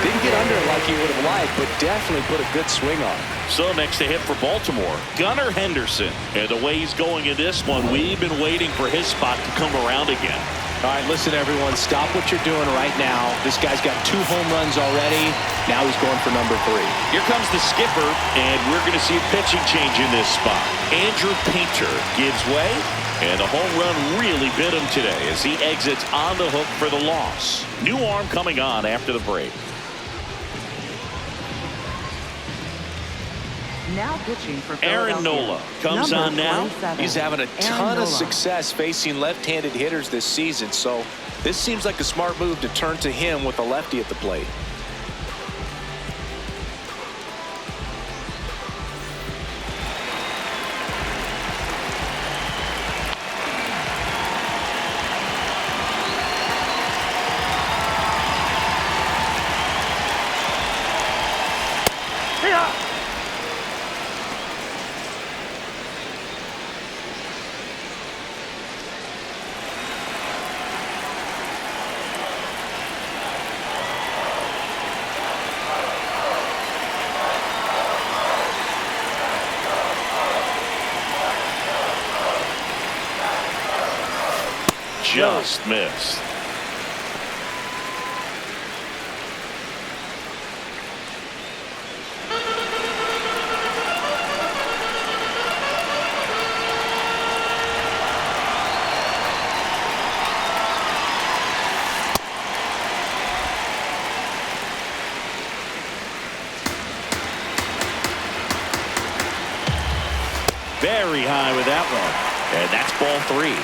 didn't get under it like he would have liked, but definitely put a good swing on it.
So next to hit for Baltimore, Gunnar Henderson. And the way he's going in this one, we've been waiting for his spot to come around again.
All right, listen, everyone, stop what you're doing right now. This guy's got 2 home runs already. Now he's going for number 3.
Here comes the skipper, and we're going to see a pitching change in this spot. Andrew Painter gives way, and the home run really bit him today as he exits on the hook for the loss. New arm coming on after the break.
Now pitching for
Aaron Nola comes on now.
He's having a ton of success facing left-handed hitters this season, so this seems like a smart move to turn to him with a lefty at the plate.
Just missed. Very high with that one. And that's ball 3.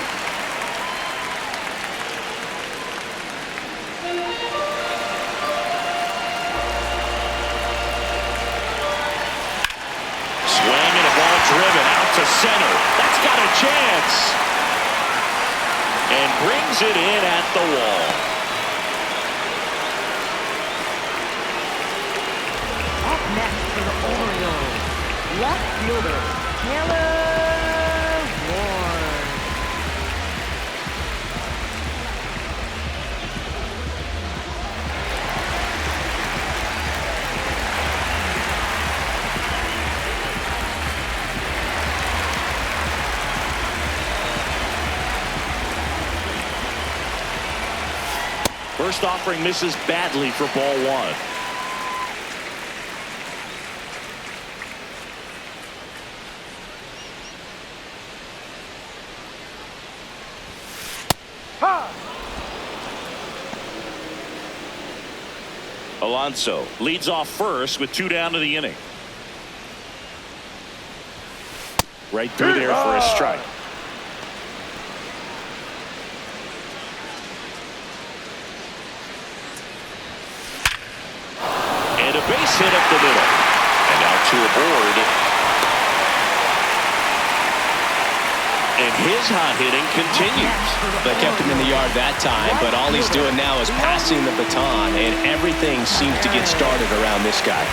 Driven out to center. That's got a chance. And brings it in at the wall.
Up next for the Orioles, left fielder, Taylor Ward.
First offering misses badly for ball 1. Alonso leads off first with 2 down to the inning. Right through there for a strike. And a base hit up the middle. And now two aboard. And his hot hitting continues.
They kept him in the yard that time, but all he's doing now is passing the baton, and everything seems to get started around this guy.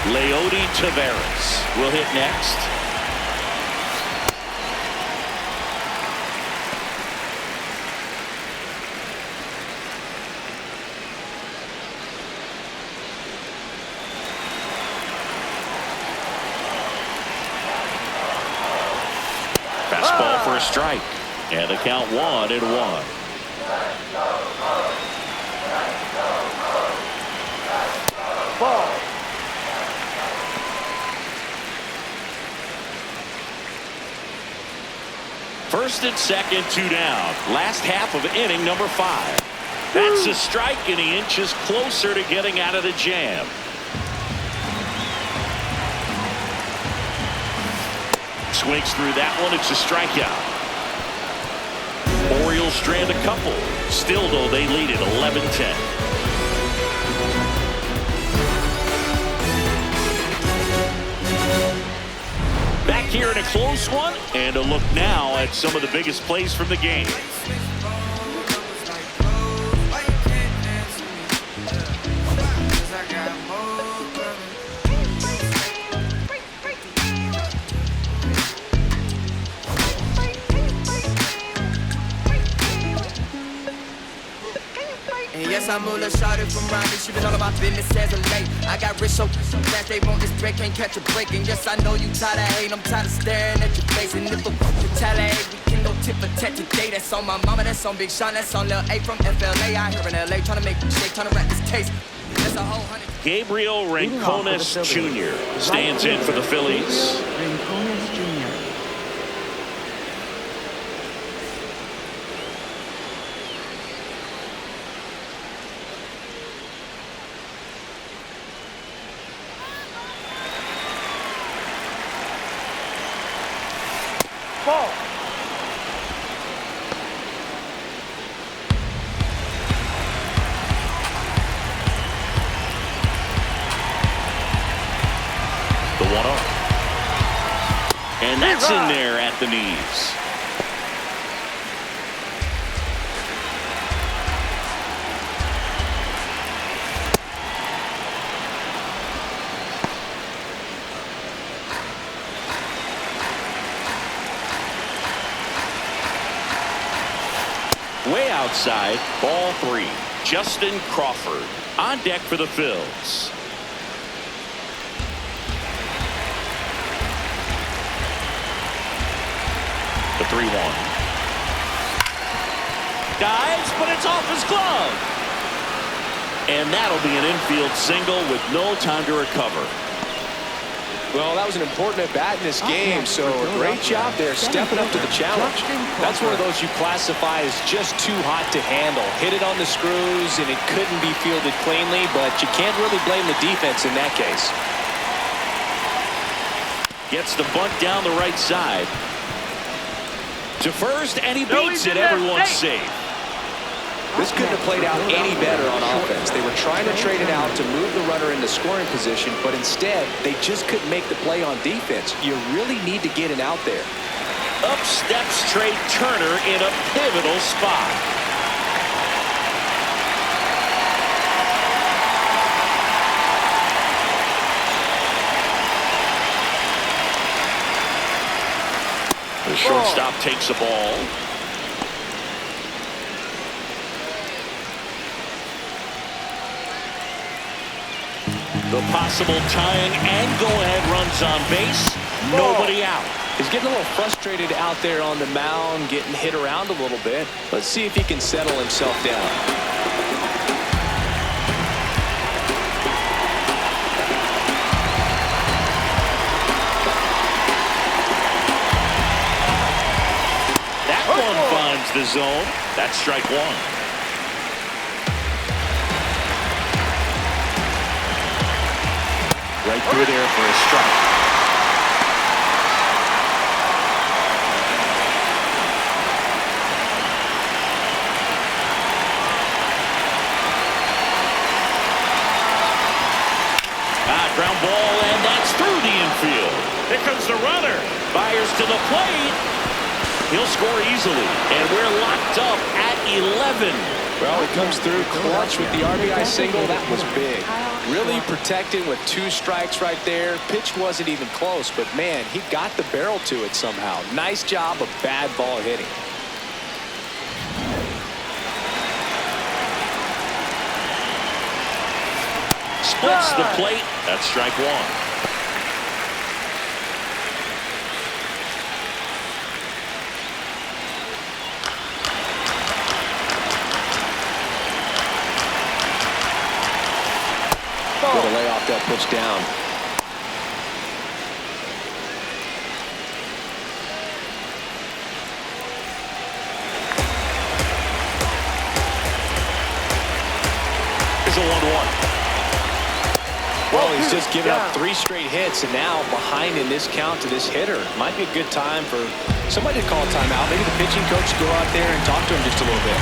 Leody Taveras will hit next. Fastball for a strike. And the count 1-1.
Ball.
First and second, 2 down. Last half of inning number 5. That's a strike, and he inches closer to getting out of the jam. Swings through that one. It's a strikeout. Orioles strand a couple. Still, though, they lead at 11-10. Back here in a close one, and a look now at some of the biggest plays from the game.
Yes, I'm Mula Shawty from Rhyming. She been all about business as of late. I got rich so fast they want this break, can't catch a break. And yes, I know you tired of hate, I'm tired of staring at your face. And if a retaliate, we can go tit for tat today. That's on my mama, that's on Big Sean, that's on Lil A from FLA. I here in LA, trying to make a shake, trying to wrap this case. That's a whole hundred.
Gabriel Rincones Jr. stands in for the Phillies.
Rincones Jr.
Ball.
The 1-0. And that's in there at the knees. Way outside, ball 3. Justin Crawford on deck for the Phils. The 3-1. Dives, but it's off his glove. And that'll be an infield single with no time to recover.
Well, that was an important at-bat in this game, so great job there stepping up to the challenge. That's one of those you classify as just too hot to handle. Hit it on the screws, and it couldn't be fielded cleanly, but you can't really blame the defense in that case.
Gets the bunt down the right side. To first, and he beats it. Everyone's safe.
This couldn't have played out any better on offense. They were trying to trade it out to move the runner into scoring position, but instead, they just couldn't make the play on defense. You really need to get it out there.
Up steps Trey Turner in a pivotal spot. The shortstop takes a ball. The possible tying and go-ahead runs on base. Nobody out.
He's getting a little frustrated out there on the mound, getting hit around a little bit. Let's see if he can settle himself down.
That one finds the zone. That's strike 1. Right through there for a strike. ball, and that's through the infield. Here comes the runner. Fires to the plate. He'll score easily, and we're locked up at 11.
Well, he comes through clutch with the RBI single. That was big. Really protected with 2 strikes right there. Pitch wasn't even close, but man, he got the barrel to it somehow. Nice job of bad ball hitting.
Splits the plate. That's strike 1.
Good to lay off that pitch down.
Here's a 1-1.
Well, he's just given up 3 straight hits, and now behind in this count to this hitter. Might be a good time for somebody to call a timeout. Maybe the pitching coach go out there and talk to him just a little bit.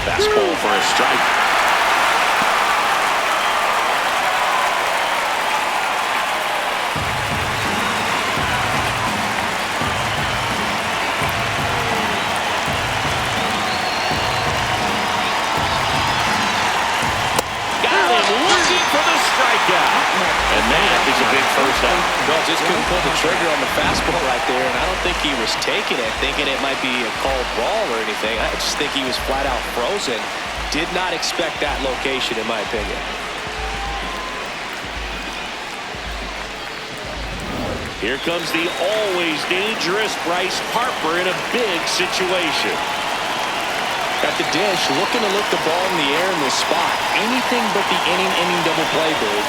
Fastball for a strike. And that is a big first out.
Well, just couldn't pull the trigger on the fastball right there, and I don't think he was taking it, thinking it might be a called ball or anything. I just think he was flat out frozen. Did not expect that location, in my opinion.
Here comes the always dangerous Bryce Harper in a big situation.
Got the dish, looking to lift the ball in the air in this spot. Anything but the inning double play, Boo.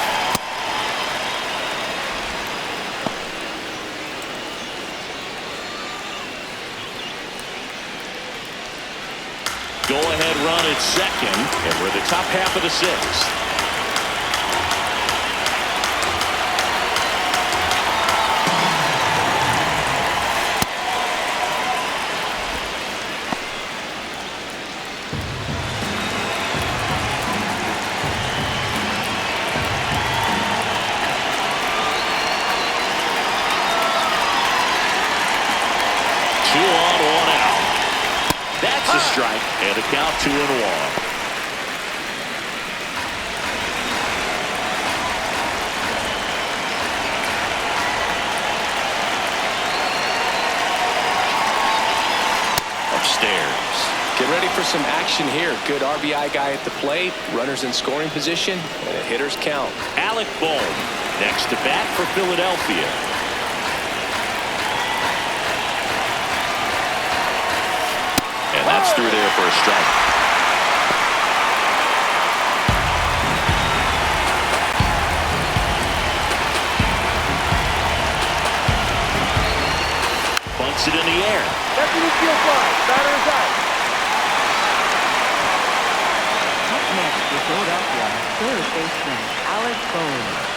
Go-ahead run at second, and we're the top half of the 6th. That's a strike, and a count 2-1. Upstairs.
Get ready for some action here. Good RBI guy at the plate. Runners in scoring position, and a hitter's count.
Alec Bohm next to bat for Philadelphia. And that's through there for a strike. Bunts it in the air.
That's an infield fly. Batter is out.
Up next for Philadelphia, third baseman Alec Bohm.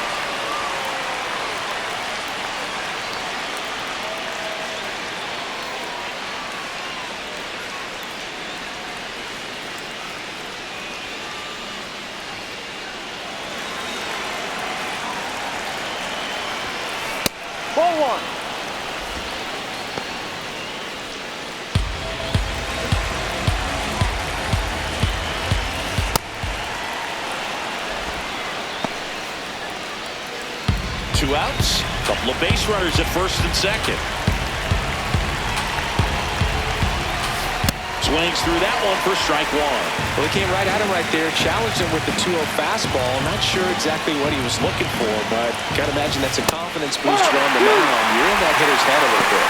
Ball 1.
Two outs, couple of base runners at first and second. Swings through that one for strike 1.
Well, he came right at him right there, challenged him with the 2-0 fastball. Not sure exactly what he was looking for, but gotta imagine that's a confidence booster on the mound. You're in that hitter's head a little bit.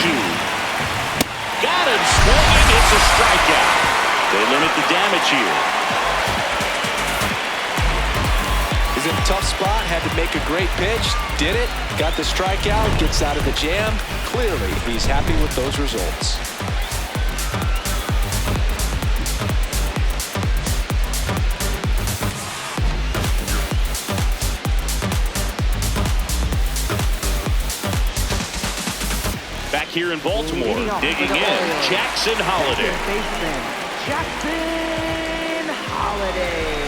2-2. Got him swinging. It's a strikeout. They limit the damage here.
He's in a tough spot, had to make a great pitch, did it, got the strikeout, gets out of the jam. Clearly, he's happy with those results.
Back here in Baltimore, digging in, Jackson Holiday.
Jackson Holiday.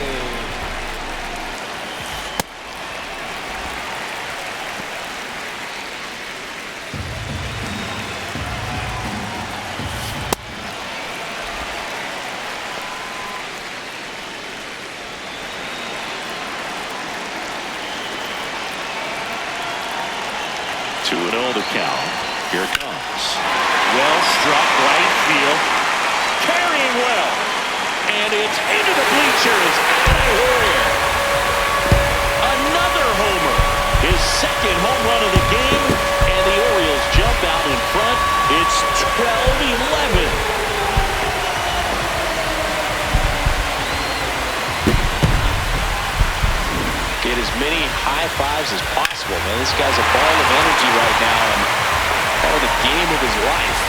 The count. Here it comes. Well struck right field. Carrying well. And it's into the bleachers. Out of here. Another homer. His second home run of the game. And the Orioles jump out in front. It's 12-11.
Get as many high fives as possible, man. This guy's a ball of energy right now and the game of his life.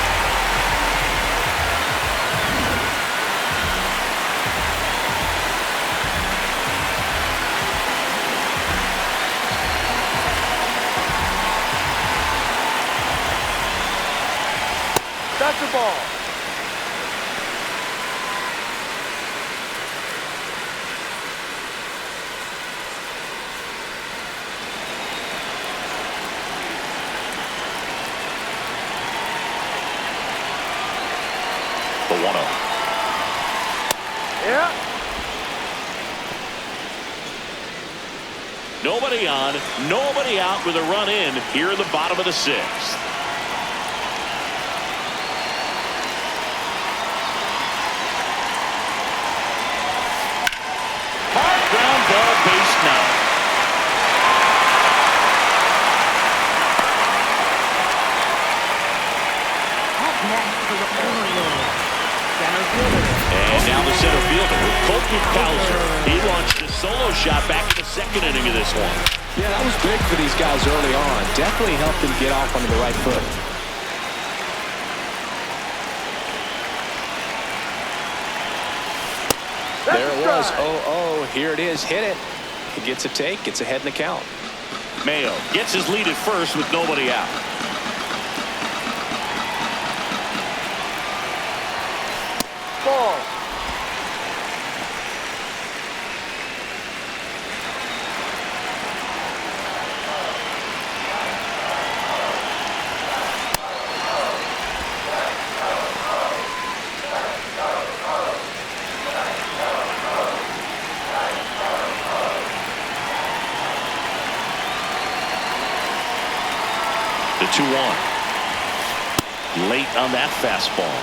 That's the ball.
The 1-0.
Yeah.
Nobody on, nobody out with a run in here in the bottom of the 6th. Hard ground ball, base 9.
Up next for the Oriole, center fielder.
And now the center fielder, Colton Cowser. He launched a solo shot back in the 2nd inning of this one.
Yeah, that was big for these guys early on. Definitely helped them get off onto the right foot. There it was. 0-0. Here it is. Hit it. He gets a take. Gets ahead in the count.
Mayo gets his lead at first with nobody out.
Ball.
The 2-1. Late on that fastball.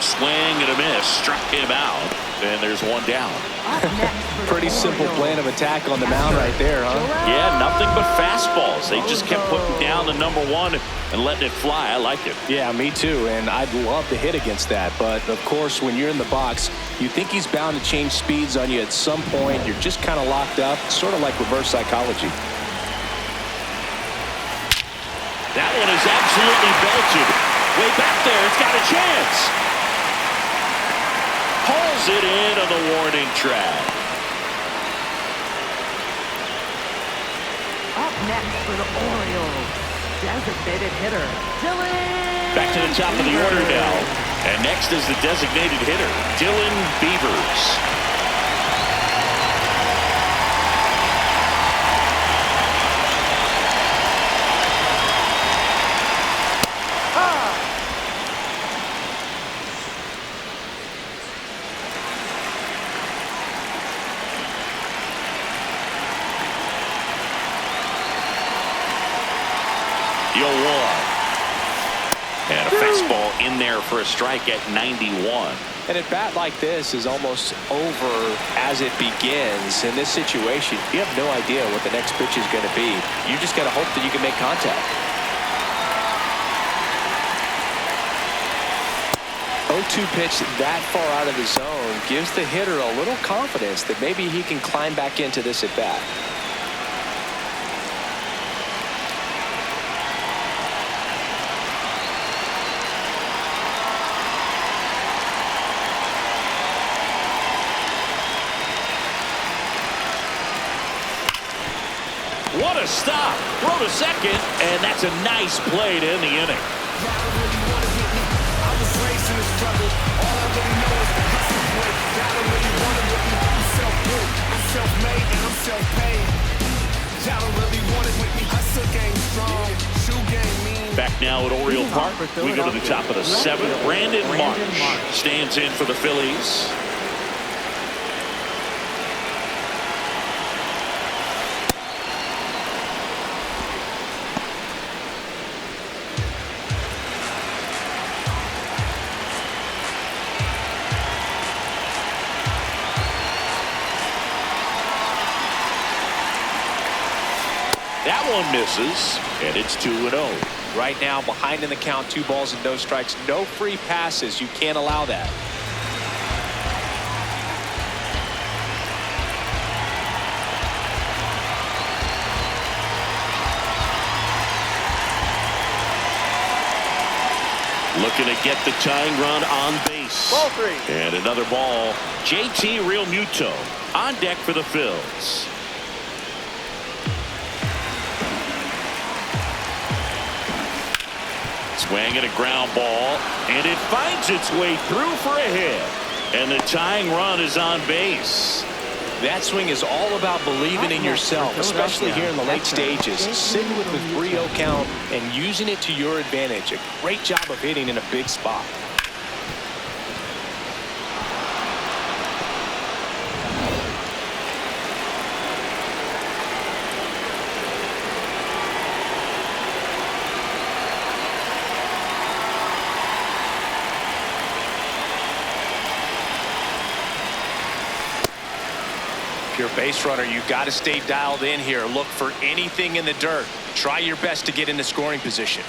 Swing and a miss. Struck him out. And there's one down.
Pretty simple plan of attack on the mound right there, huh?
Yeah, nothing but fastballs. They just kept putting down the number 1 and letting it fly. I like it.
Yeah, me too. And I'd love to hit against that. But, of course, when you're in the box, you think he's bound to change speeds on you at some point. You're just kind of locked up, sort of like reverse psychology.
That one is absolutely belted. Way back there. It's got a chance. Pulls it in on the warning track.
Up next for the Orioles, designated hitter, Dylan.
Back to the top of the order now. And next is the designated hitter, Dylan Beavers. And a fastball in there for a strike at 91.
And a bat like this is almost over as it begins. In this situation, you have no idea what the next pitch is going to be. You just got to hope that you can make contact. 0-2 pitch that far out of the zone gives the hitter a little confidence that maybe he can climb back into this at bat.
What a stop. Throw to second, and that's a nice play to end the inning.
Y'all don't really want it with me. I was raised in the struggle. All I really know is the hustle work. Y'all don't really want it with me. I'm self-built, I'm self-made, and I'm self-paid. Y'all don't really want it with me. Hustle game strong, shoe game mean.
Back now at Oriole Park, we go to the top of the 7th. Brandon Marsh stands in for the Phillies. That one misses, and it's 2-0.
Right now, behind in the count, 2 balls and no strikes. No free passes. You can't allow that.
Looking to get the tying run on base.
Ball 3.
And another ball. JT Realmuto on deck for the Phils. Swing and a ground ball, and it finds its way through for a hit. And the tying run is on base.
That swing is all about believing in yourself, especially here in the late stages. Sitting with the 3-0 count and using it to your advantage. A great job of hitting in a big spot. If you're a base runner, you got to stay dialed in here. Look for anything in the dirt. Try your best to get into scoring position.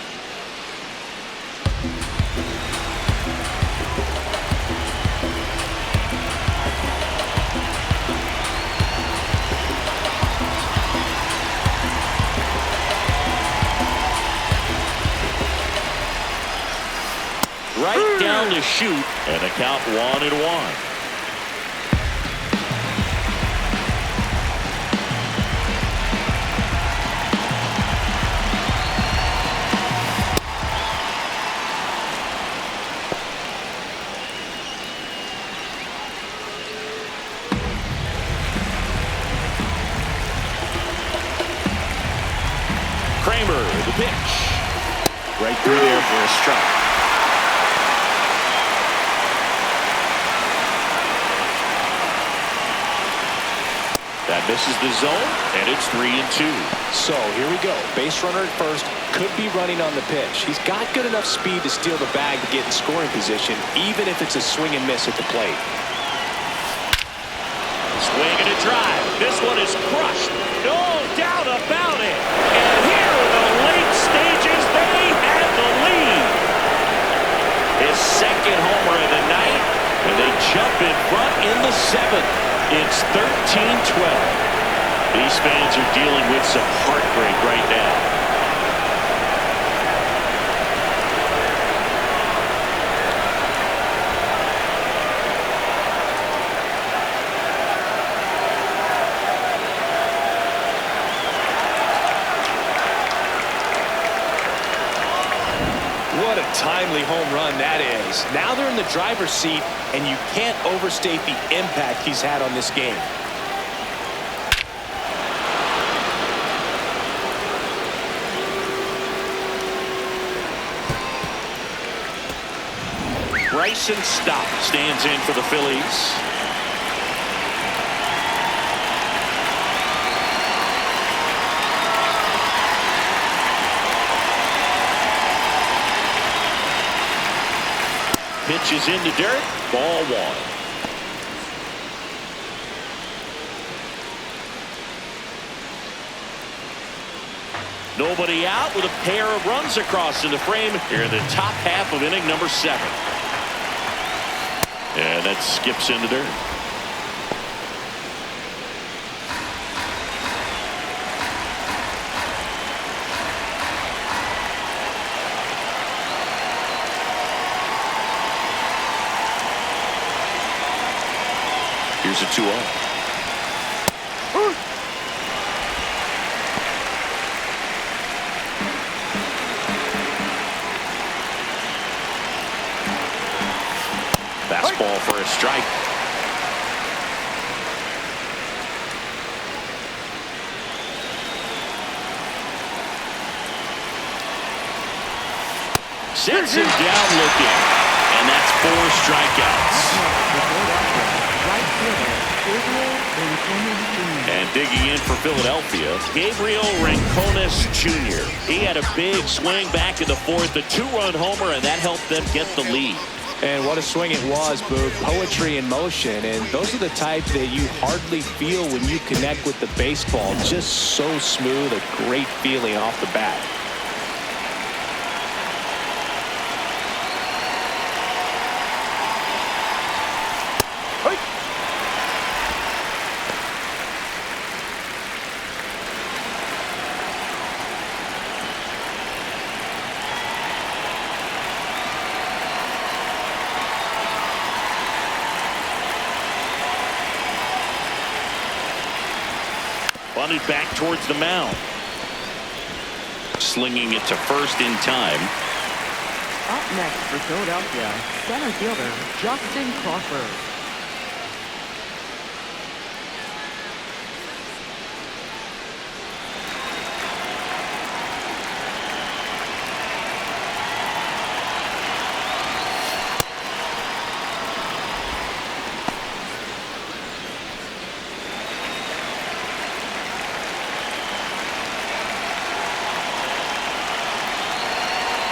Right down the chute, and the count 1-1. Kramer, the pitch. Right through there for a strike. That misses the zone, and it's 3-2.
So here we go. Base runner at first, could be running on the pitch. He's got good enough speed to steal the bag to get in scoring position, even if it's a swing and miss at the plate.
Swing and a drive. This one is crushed. No doubt about it. And here in the late stages, they have the lead. His second homer of the night, and they jump in front in the 7th. It's 13-12. These fans are dealing with some heartbreak right now.
What a timely home run that is. Now they're in the driver's seat, and you can't overstate the impact he's had on this game.
Bryson Stott stands in for the Phillies. Pitch is in the dirt. Ball 1. Nobody out with a pair of runs across in the frame here in the top half of inning number 7. And that skips in the dirt. Here's a 2-0. Fastball for a strike. Sets him down looking. And that's 4 strikeouts. And digging in for Philadelphia, Gabriel Rincones Jr. He had a big swing back in the 4th, a 2-run homer, and that helped them get the lead.
And what a swing it was, Boog. Poetry in motion. And those are the types that you hardly feel when you connect with the baseball. Just so smooth, a great feeling off the bat.
Bunted back towards the mound. Slinging it to first in time.
Up next for Philadelphia, center fielder Justin Crawford.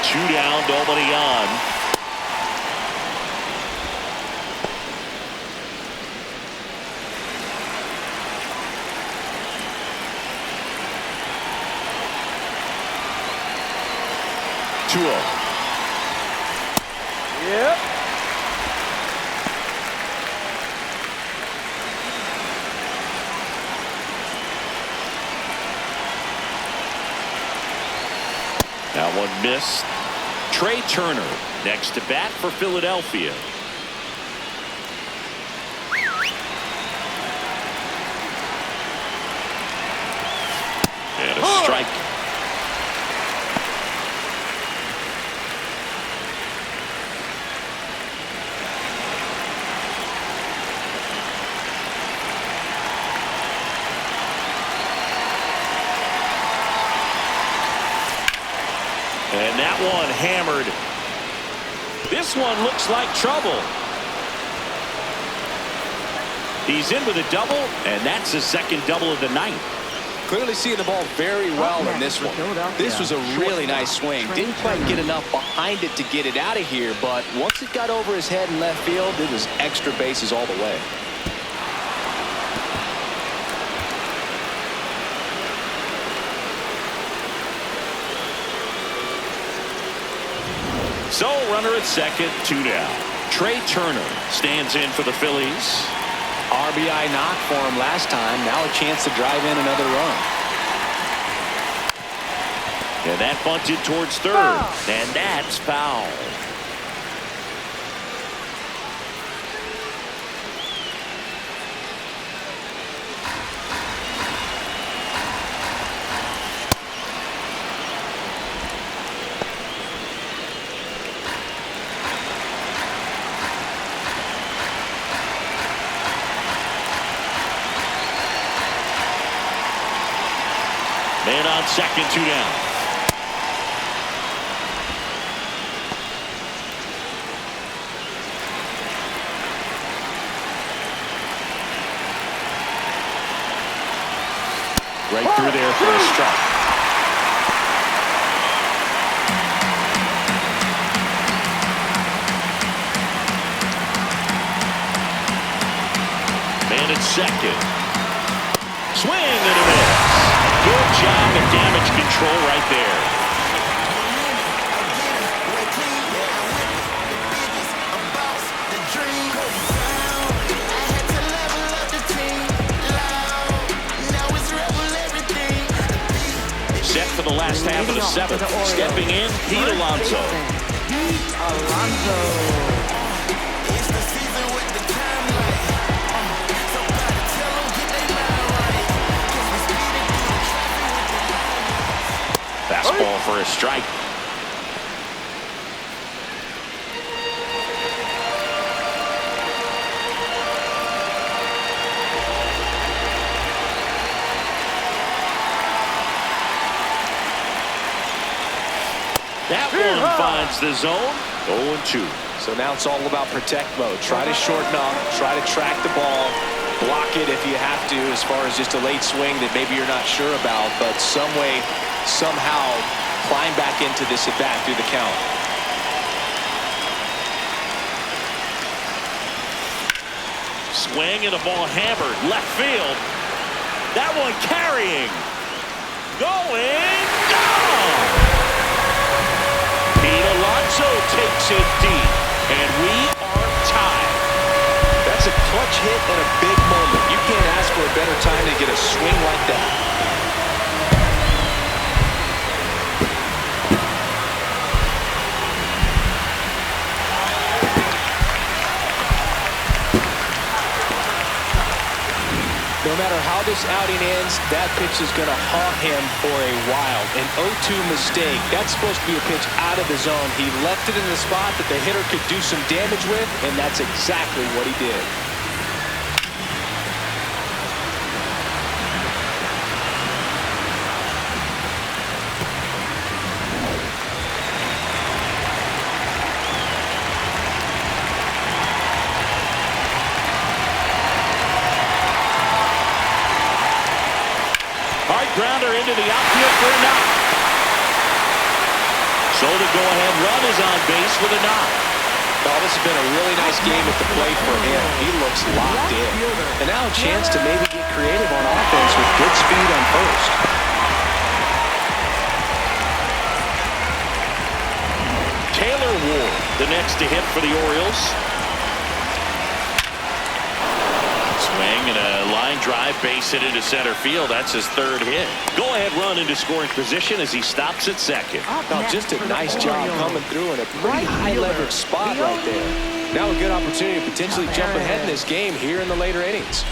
Two down, nobody on.
Yep.
That one missed. Trey Turner next to bat for Philadelphia. And a strike. And that one hammered. This one looks like trouble. He's in with a double, and that's his second double of the night.
Clearly seeing the ball very well in this one. This was a really nice swing. Didn't quite get enough behind it to get it out of here, but once it got over his head in left field, it was extra bases all the way.
So runner at second, 2 down. Trey Turner stands in for the Phillies.
RBI knock for him last time. Now a chance to drive in another run.
And that bunted towards third. And that's foul. Man on second, 2 down. Right through there for a strike. Man at second. Swing and a miss. Good job of damage control right there. Set for the last half of the 7th. Stepping in, Pete Alonso.
Pete Alonso.
Fastball for a strike. That one finds the zone. 0-2.
So now it's all about protect mode. Try to shorten up, try to track the ball, block it if you have to, as far as just a late swing that maybe you're not sure about, but some way, somehow climb back into this at bat through the count.
Swing and a ball hammered left field. That one carrying. Going down. Pete Alonso takes it deep, and we are tied.
That's a clutch hit and a big moment. You can't ask for a better time to get a swing like that. No matter how this outing ends, that pitch is going to haunt him for a while. An 0-2 mistake. That's supposed to be a pitch out of the zone. He left it in the spot that the hitter could do some damage with, and that's exactly what he did.
Grounder into the outfield for a knock. So the go-ahead run is on base with a knock.
Oh, this has been a really nice game at the plate for him. He looks locked in. And now a chance to maybe get creative on offense with good speed on first.
Taylor Ward, the next to hit for the Orioles. Swing and a line drive, base hit into center field. That's his third hit. Go-ahead run into scoring position as he stops at second.
Oh, just a nice job coming through in a pretty high-leverage spot right there. Now a good opportunity to potentially jump ahead in this game here in the later innings.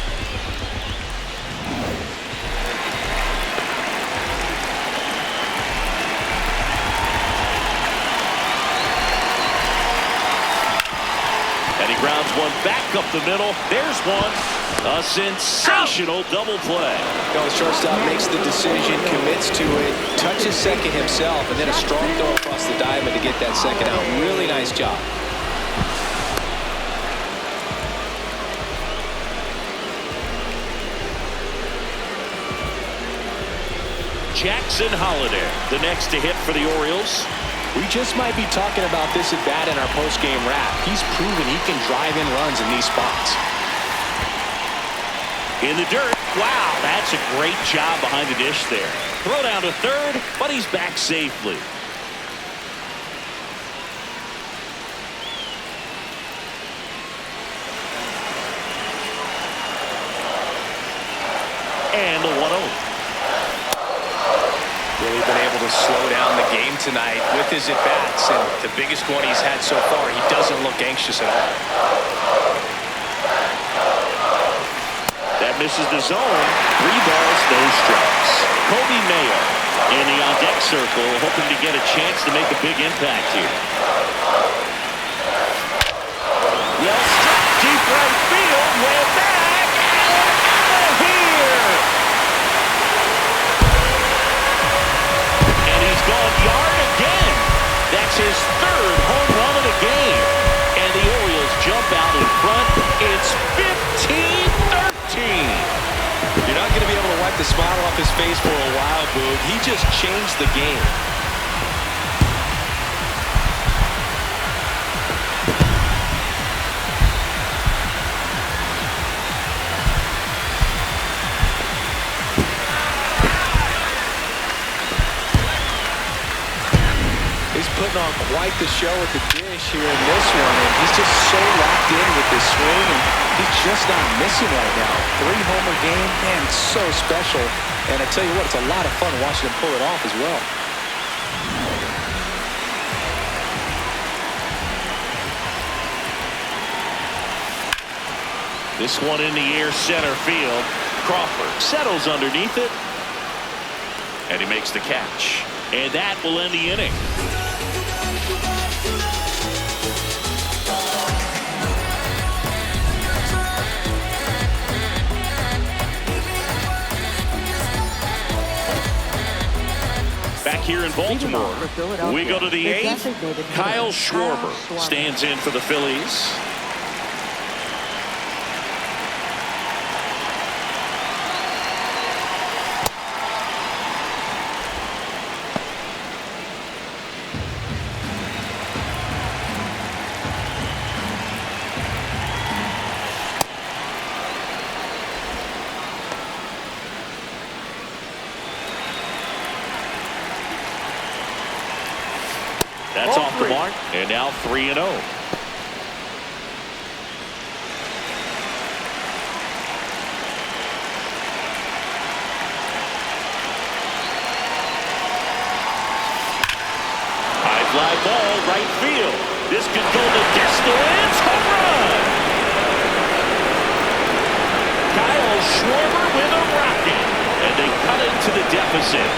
Grounds one back up the middle. There's one. A sensational double play.
The shortstop makes the decision, commits to it, touches second himself, and then a strong throw across the diamond to get that second out. Really nice job.
Jackson Holliday, the next to hit for the Orioles.
We just might be talking about this at bat in our post-game wrap. He's proven he can drive in runs in these spots.
In the dirt. Wow, that's a great job behind the dish there. Throw down to third, but he's back safely. And the 1-0.
Really been able to slow down the game tonight with his at-bats, and the biggest one he's had so far, he doesn't look anxious at all.
That misses the zone. 3 balls, no strikes. Kobe Mayo in the on-deck circle, hoping to get a chance to make a big impact here. Well struck deep right field, way back, and out of here! Gone yard again. That's his third home run of the game. And the Orioles jump out in front. It's 15-13.
You're not going to be able to wipe the smile off his face for a while, Boog. He just changed the game. Putting on quite the show at the dish here in this one, and he's just so locked in with this swing, and he's just not missing right now. 3-homer game, man, it's so special, and I tell you what, it's a lot of fun watching him pull it off as well.
This one in the air, center field. Crawford settles underneath it, and he makes the catch, and that will end the inning. Back here in Baltimore. We go to the 8th. Kyle Schwarber stands in for the Phillies. That's off the mark, and now 3-0. High fly ball, right field. This could go the distance. Home run! Kyle Schwarber with a rocket, and they cut into the deficit.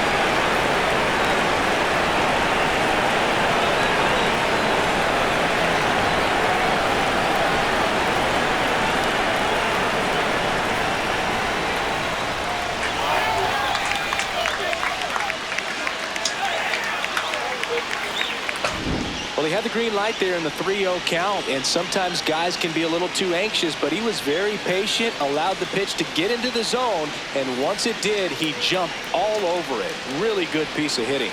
Well, he had the green light there in the 3-0 count, and sometimes guys can be a little too anxious, but he was very patient, allowed the pitch to get into the zone, and once it did, he jumped all over it. Really good piece of hitting.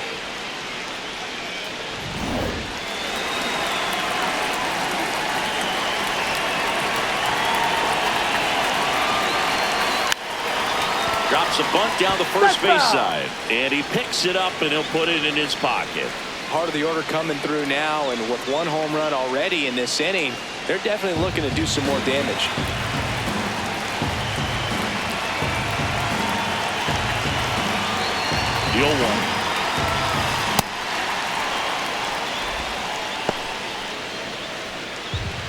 Drops a bunt down the first base side, and he picks it up, and he'll put it in his pocket.
Part of the order coming through now, and with one home run already in this inning, they're definitely looking to do some more damage.
The 0-1.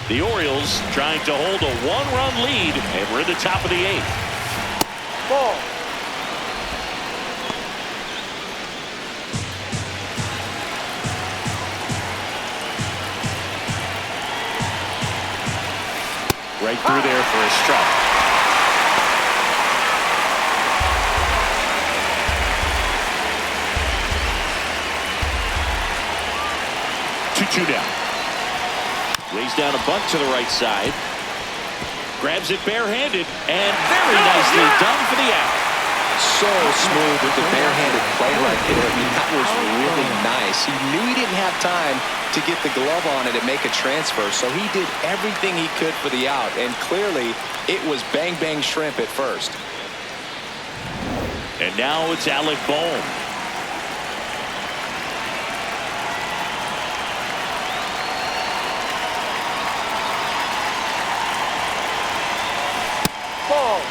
The Orioles trying to hold a one-run lead, and we're in the top of the 8th.
Ball.
Right through there for a strike. Two down. Lays down a bunt to the right side. Grabs it barehanded, and very nicely done for the out.
So smooth with the barehanded play right there. I mean, that was really nice. He knew he didn't have time to get the glove on it and make a transfer, so he did everything he could for the out, and clearly it was bang bang shrimp at first.
And now it's Alec Bohm.
Ball.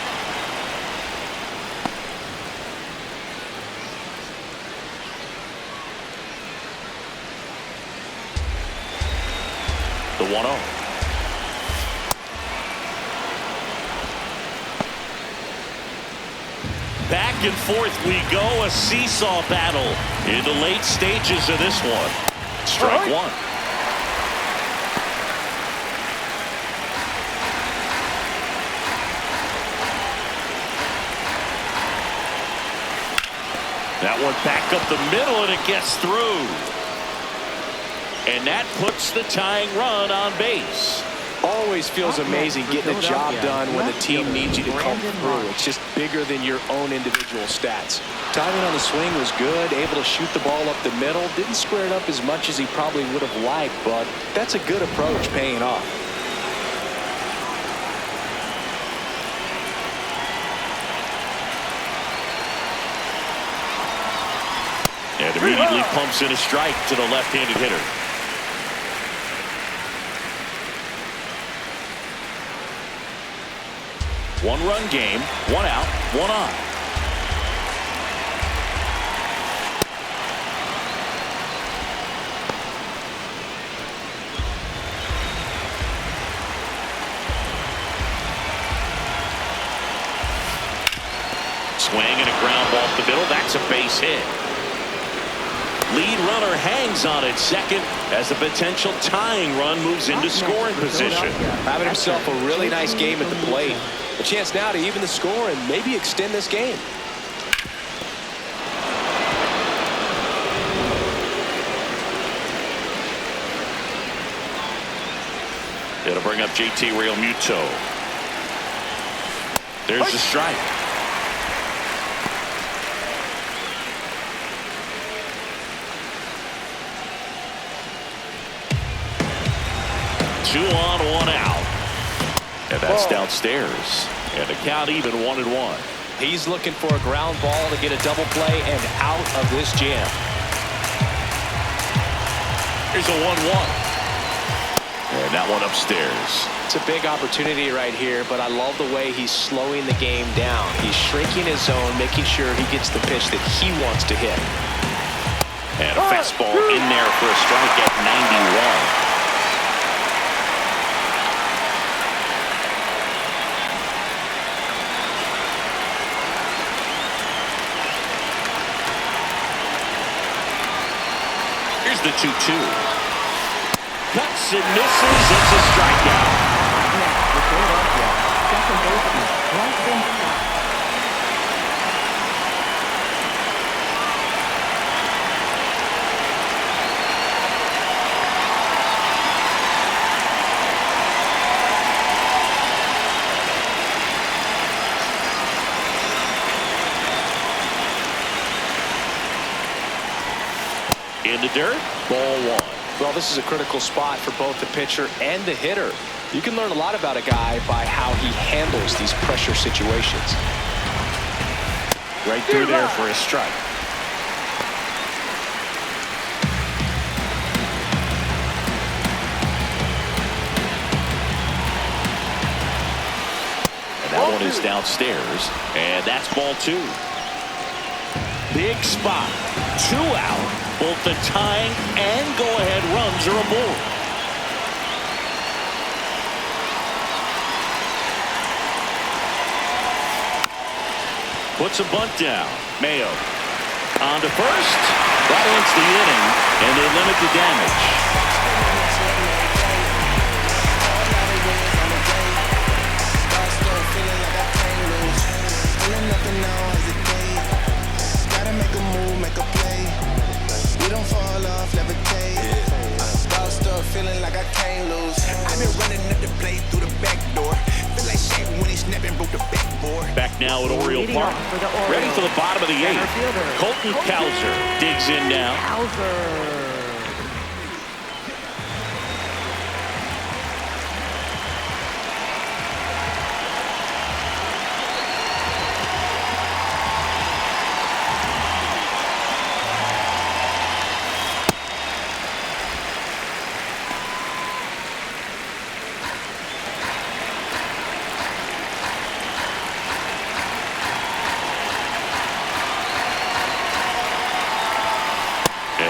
The 1-0. Back and forth we go, a seesaw battle in the late stages of this one. Strike one. That one back up the middle, and it gets through. And that puts the tying run on base.
Always feels amazing getting a job done when the team needs you to come through. It's just bigger than your own individual stats. Timing on the swing was good, able to shoot the ball up the middle. Didn't square it up as much as he probably would have liked, but that's a good approach paying off.
And immediately pumps in a strike to the left-handed hitter. One-run game, one out, one on. Swing and a ground ball up the middle. That's a base hit. Lead runner hangs on at second as the potential tying run moves into scoring position.
Having himself a really nice game at the plate. A chance now to even the score and maybe extend this game.
It'll bring up JT Realmuto. There's the strike. Two on, one out. And that's downstairs. And the count even 1-1.
He's looking for a ground ball to get a double play and out of this jam.
Here's a 1-1. And that one upstairs.
It's a big opportunity right here, but I love the way he's slowing the game down. He's shrinking his zone, making sure he gets the pitch that he wants to hit.
And a fastball in there for a strike at 91. Here's the 2-2. Cuts and misses. It's a strikeout.
Next, the Philadelphia second baseman, Bryson Stott.
In the dirt, ball one.
Well, this is a critical spot for both the pitcher and the hitter. You can learn a lot about a guy by how he handles these pressure situations.
Right through there for a strike. And that one is downstairs, and that's ball two. Big spot, 2 out. Both the tying and go-ahead runs are aboard. Puts a bunt down. Mayo on to first. That ends the inning, and they limit the damage.
Feeling like I can't lose. I've been running up the plate through the back door. Feel like shit when he snapping broke the backboard.
Back now at Oriole Park. Ready for the bottom of the 8th. Colton Cowser digs in now.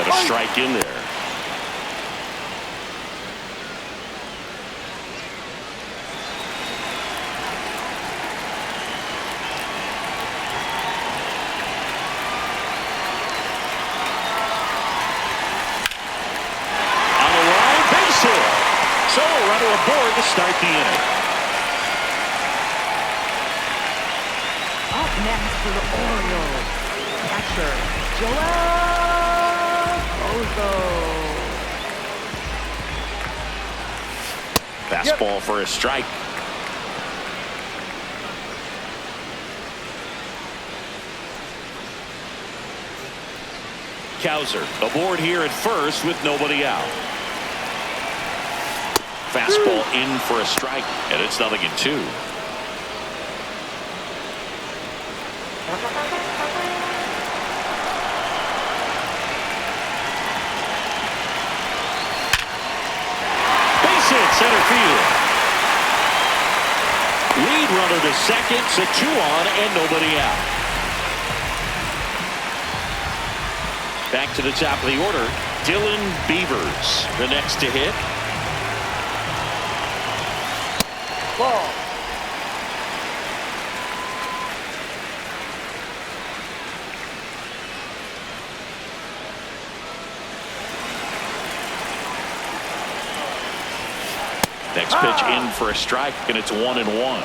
A strike in there. On the line, base hit. So runner aboard to start the inning.
Up next for the Orioles, catcher Joel.
Fastball for a strike. Cowser aboard here at first with nobody out. Fastball in for a strike, and it's 0-2. Center field. Lead runner to second, so 2 on and nobody out. Back to the top of the order, Dylan Beavers, the next to hit.
Ball.
Next pitch in for a strike, and it's 1-1.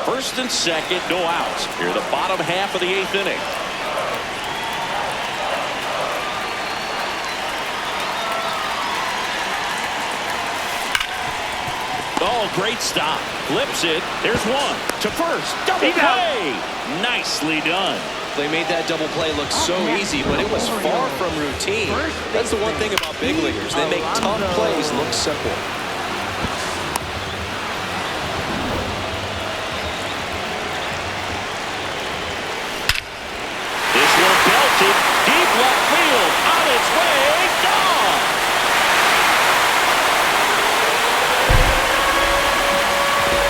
First and second, no outs. Here, the bottom half of the 8th inning. great stop. Flips it. There's one. To first. Double play. Nicely done.
They made that double play look so easy, but it was far from routine. That's the one thing about big leaguers. They make tough plays look simple.
This one belted. Deep left field. On its way. Gone.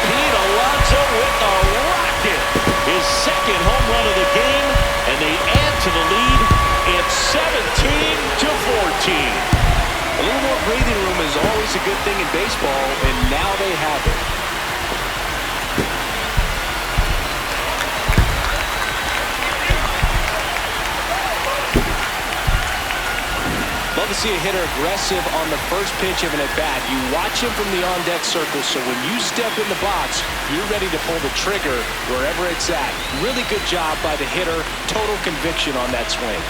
Pete Alonso with a rocket. His second home run of the game, and they add to the lead. It's 17-14.
A little more breathing room is always a good thing in baseball, and now they have it. Love to see a hitter aggressive on the first pitch of an at-bat. You watch him from the on-deck circle, so when you step in the box, you're ready to pull the trigger wherever it's at. Really good job by the hitter. Total conviction on that swing.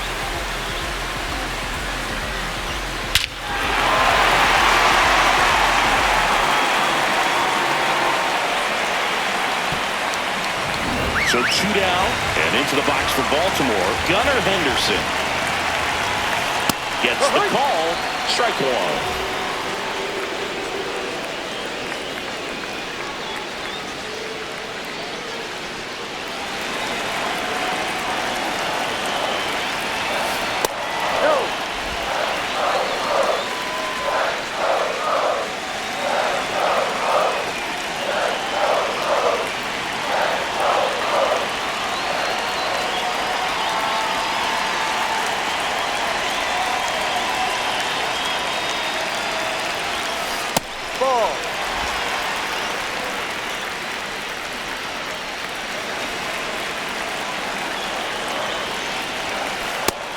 So 2 down, and into the box for Baltimore, Gunnar Henderson. Gets the call. Strike one.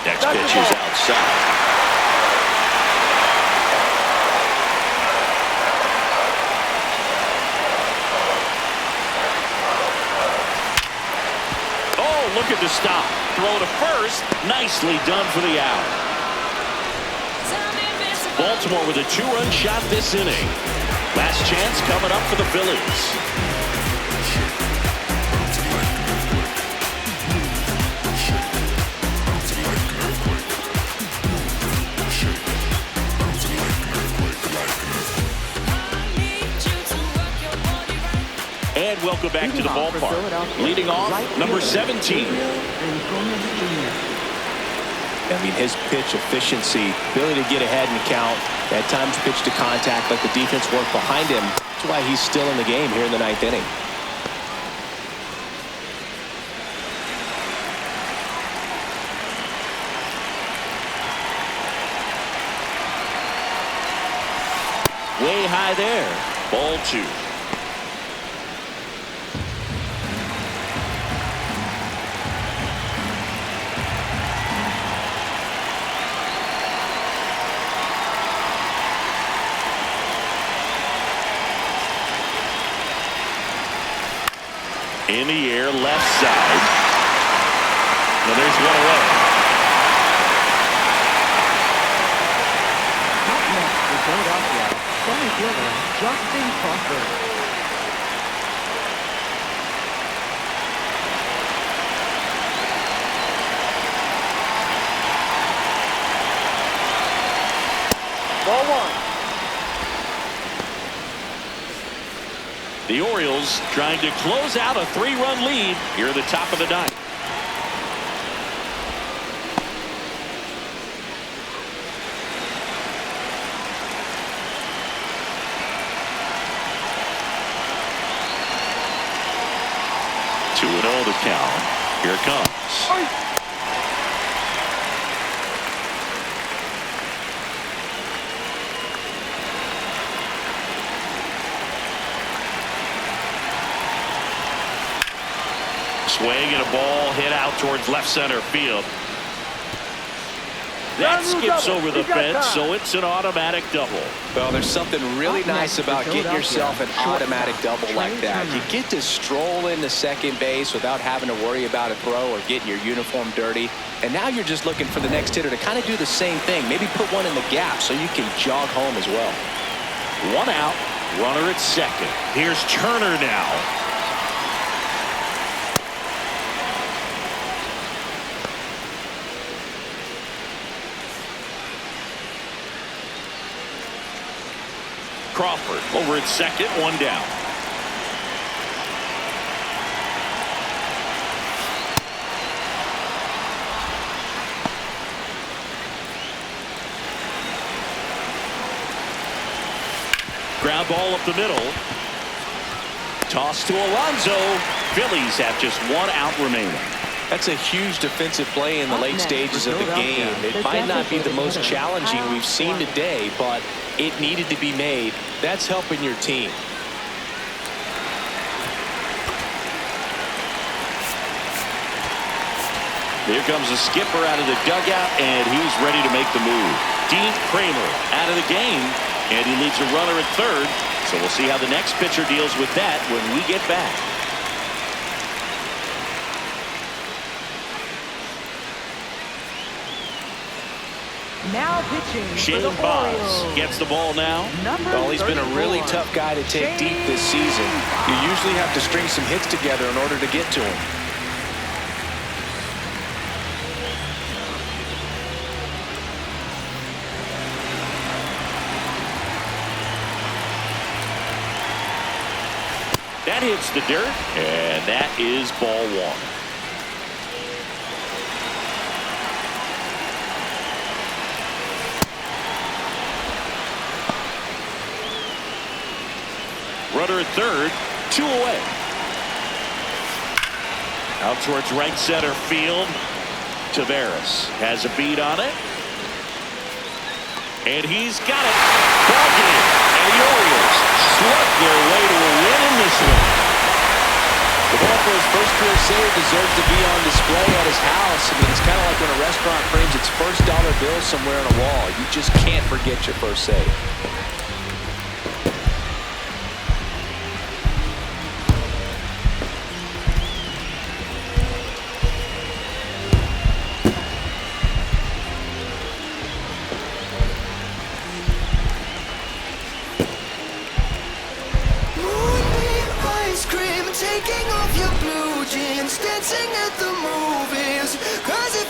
Next pitch is outside. Oh, look at the stop. Throw to first. Nicely done for the out. Baltimore with a 2-run shot this inning. Last chance coming up for the Phillies. And welcome back to the ballpark. Leading off, number 17.
I mean, his pitch efficiency, ability to get ahead in the count, at times pitch to contact, let the defense work behind him. That's why he's still in the game here in the 9th inning.
Way high there. Ball 2. In the air, left side. Well, there's one away.
Up next for Philadelphia, center fielder Justin Crawford.
Ball 1.
The Orioles trying to close out a 3-run lead here at the top of the 9th. Two and 0 the count. Here it comes. Swing and a ball hit out towards left center field. That skips over the fence, so it's an automatic double.
Well, there's something really nice about getting yourself an automatic double like that. You get to stroll into second base without having to worry about a throw or getting your uniform dirty. And now you're just looking for the next hitter to kind of do the same thing. Maybe put one in the gap so you can jog home as well.
One out. Runner at second. Here's Turner now. Crawford over at second, one down. Ground ball up the middle. Toss to Alonso. Phillies have just one out remaining.
That's a huge defensive play in the late stages of the game. It might not be the most challenging we've seen today, but it needed to be made. That's helping your team.
Here comes the skipper out of the dugout, and he's ready to make the move. Dean Kramer out of the game, and he leaves a runner at third. So we'll see how the next pitcher deals with that when we get back.
Now pitching
Shane
for the
Baz
Orioles.
gets the ball now.
Well, he's been a really tough guy to take deep this season. You usually have to string some hits together in order to get to him.
That hits the dirt, and that is ball one. Runner at third, 2 away. Out towards right center field. Taveras has a beat on it. And he's got it. Ball game. And the Orioles slug their way to a win in this one.
The ball for his first career save deserves to be on display at his house. I mean, it's kind of like when a restaurant frames its first dollar bill somewhere on a wall. You just can't forget your first save.
Taking off your blue jeans, dancing at the movies, 'cause it